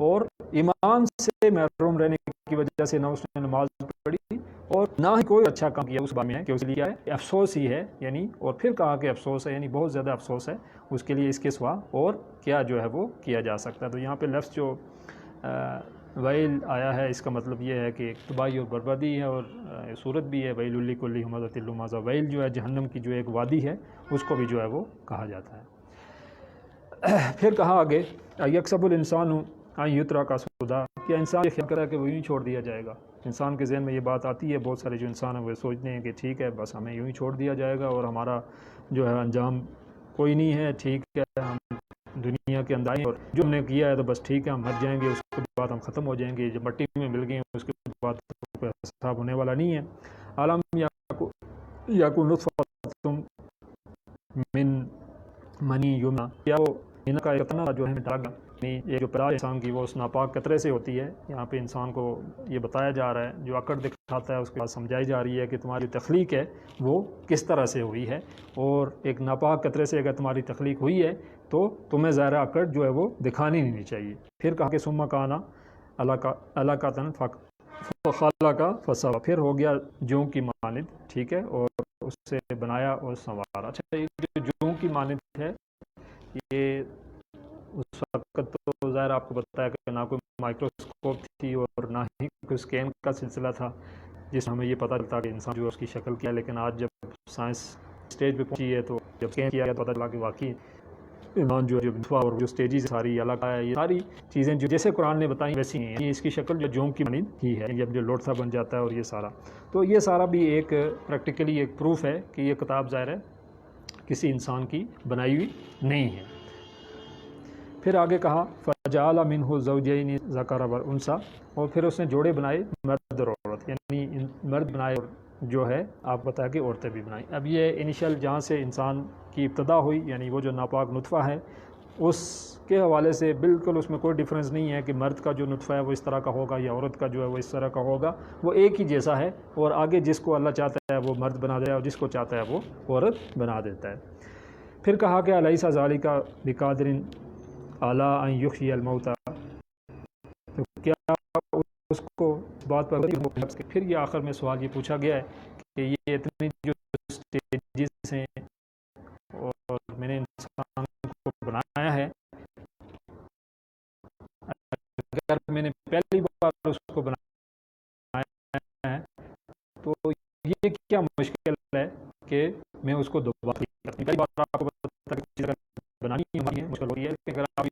اور ایمان سے محروم رہنے کی وجہ سے نہ اس نے نماز پڑھی اور نہ ہی کوئی اچھا کام کیا اس بارے میں ہے کہ اس لیے ہے افسوس ہی ہے، یعنی اور پھر کہا کہ افسوس ہے، یعنی بہت زیادہ افسوس ہے اس کے لیے، اس کے سوا اور کیا جو ہے وہ کیا جا سکتا ہے۔ تو یہاں پہ لفظ جو ویل آیا ہے اس کا مطلب یہ ہے کہ تباہی اور بربادی ہے، اور صورت بھی ہے ویل لکل ہمزۃ لمزہ، ویل جو ہے جہنم کی جو ایک وادی ہے اس کو بھی جو ہے وہ کہا جاتا ہے۔ پھر کہا آگے یکسب الانسان ان یترک سدی، کیا انسان یہ خیال کرا کہ وہ یوں ہی چھوڑ دیا جائے گا؟ انسان کے ذہن میں یہ بات آتی ہے، بہت سارے جو انسان ہیں وہ سوچتے ہیں کہ ٹھیک ہے بس ہمیں یوں ہی چھوڑ دیا جائے گا، اور ہمارا جو ہے انجام کوئی نہیں ہے، ٹھیک ہے ہم دنیا کے اندر آئے اور جو ہم نے کیا ہے تو بس ٹھیک ہے ہم مر جائیں گے، اس کے بعد ہم ختم ہو جائیں گے، جب مٹی میں مل گئے اس کے بعد کوئی حساب ہونے والا نہیں ہے۔ عالم یکن نطفۃ من منی یمنا، کیا وہ ان کا اتنا جو ہے مٹا گیا، یہ جو پیدائش انسان کی وہ اس ناپاک قطرے سے ہوتی ہے۔ یہاں پہ انسان کو یہ بتایا جا رہا ہے، جو اکڑ دکھاتا ہے اس کے بعد سمجھائی جا رہی ہے کہ تمہاری تخلیق ہے وہ کس طرح سے ہوئی ہے، اور ایک ناپاک قطرے سے اگر تمہاری تخلیق ہوئی ہے تو تمہیں ظاہر اکڑ جو ہے وہ دکھانی نہیں چاہیے۔ پھر کہا کہ ثم کانا علاقۃ فخلق فسوی، پھر ہو گیا جوں کی مانند، ٹھیک ہے، اور اس سے بنایا اور سنوارا۔ اچھا یہ جو جوں کی مانند ہے یہ اس وقت تو ظاہر آپ کو بتایا کہ نہ کوئی مائکروسکوپ تھی اور نہ ہی کوئی اسکین کا سلسلہ تھا جس میں ہمیں یہ پتہ چلتا کہ انسان جو ہے اس کی شکل کیا ہے، لیکن آج جب سائنس اسٹیج پہ پہنچی ہے تو جب اسکین کیا گیا تو پتہ چلا کہ واقعی ایمان جو اور جو اسٹیجز ساری الگ ہے، یہ ساری چیزیں جو جیسے قرآن نے بتائیں ویسی ہیں، یعنی اس کی شکل جو جونگ کی مانند ہی ہے، جب جو لوٹھا بن جاتا ہے اور یہ سارا، تو یہ سارا بھی ایک پریکٹیکلی ایک پروف ہے کہ یہ کتاب ظاہر ہے کسی انسان کی بنائی ہوئی نہیں ہے۔ پھر آگے کہا فجعل منہ الزوجین الذکر والانثی، اور پھر اس نے جوڑے بنائے مرد اور عورت، یعنی مرد بنائے اور جو ہے آپ بتایا کہ عورتیں بھی بنائیں۔ اب یہ انیشل جہاں سے انسان کی ابتدا ہوئی، یعنی وہ جو ناپاک نطفہ ہے اس کے حوالے سے بالکل اس میں کوئی ڈفرینس نہیں ہے کہ مرد کا جو نطفہ ہے وہ اس طرح کا ہوگا یا عورت کا جو ہے وہ اس طرح کا ہوگا، وہ ایک ہی جیسا ہے، اور آگے جس کو اللہ چاہتا ہے وہ مرد بنا دیتا ہے اور جس کو چاہتا ہے وہ عورت بنا دیتا ہے۔ پھر کہا کہ الیس ذالک بقادر علی ان یحیی الموتى، تو کیا اس کو بات پر پھر یہ آخر میں سوال یہ پوچھا گیا ہے کہ یہ اتنی جو اسٹیجز ہیں اور میں نے انسان کو بنایا ہے، اگر میں نے پہلی بار اس کو بنایا ہے تو یہ کیا مشکل ہے کہ میں اس کو دوبارہ پہلی بار آپ کو بنانی ہے مشکل ہوتی ہے، اگر آپ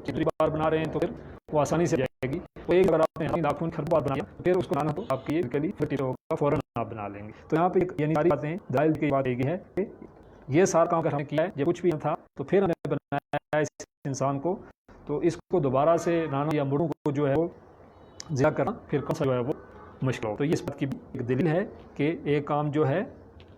کتنی بار بنا رہے ہیں تو پھر وہ آسانی سے جائے گی. تو ایک اگر آپ نے لاکھوں کھرب بار بنایا پھر اس کو بنانا تو آپ کی یہ ہوگا، فوراً آپ بنا لیں گے. تو یہاں پہ یعنی ساری باتیں دلائل کی بات یہ ہے کہ یہ سارا کام اگر ہم نے کیا ہے، یہ کچھ بھی تھا تو پھر ہم نے بنایا اس انسان کو، تو اس کو دوبارہ سے بنانا یا مردوں کو جو ہے وہ زیادہ کرنا پھر کون سا جو ہے وہ مشکل ہو. تو یہ اس بات کی ایک دلیل ہے کہ ایک کام جو ہے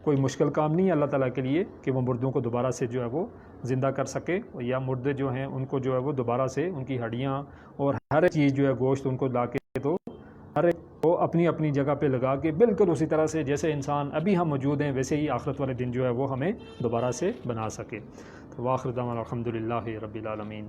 کوئی مشکل کام نہیں ہے اللہ تعالیٰ کے لیے کہ وہ مردوں کو دوبارہ سے جو ہے وہ زندہ کر سکے، یا مردے جو ہیں ان کو جو ہے وہ دوبارہ سے ان کی ہڈیاں اور ہر چیز جو ہے گوشت ان کو لا کے تو ہر ایک کو اپنی اپنی جگہ پہ لگا کے بالکل اسی طرح سے جیسے انسان ابھی ہم موجود ہیں ویسے ہی آخرت والے دن جو ہے وہ ہمیں دوبارہ سے بنا سکے. تو آخر دعوانا الحمدللہ رب العالمین.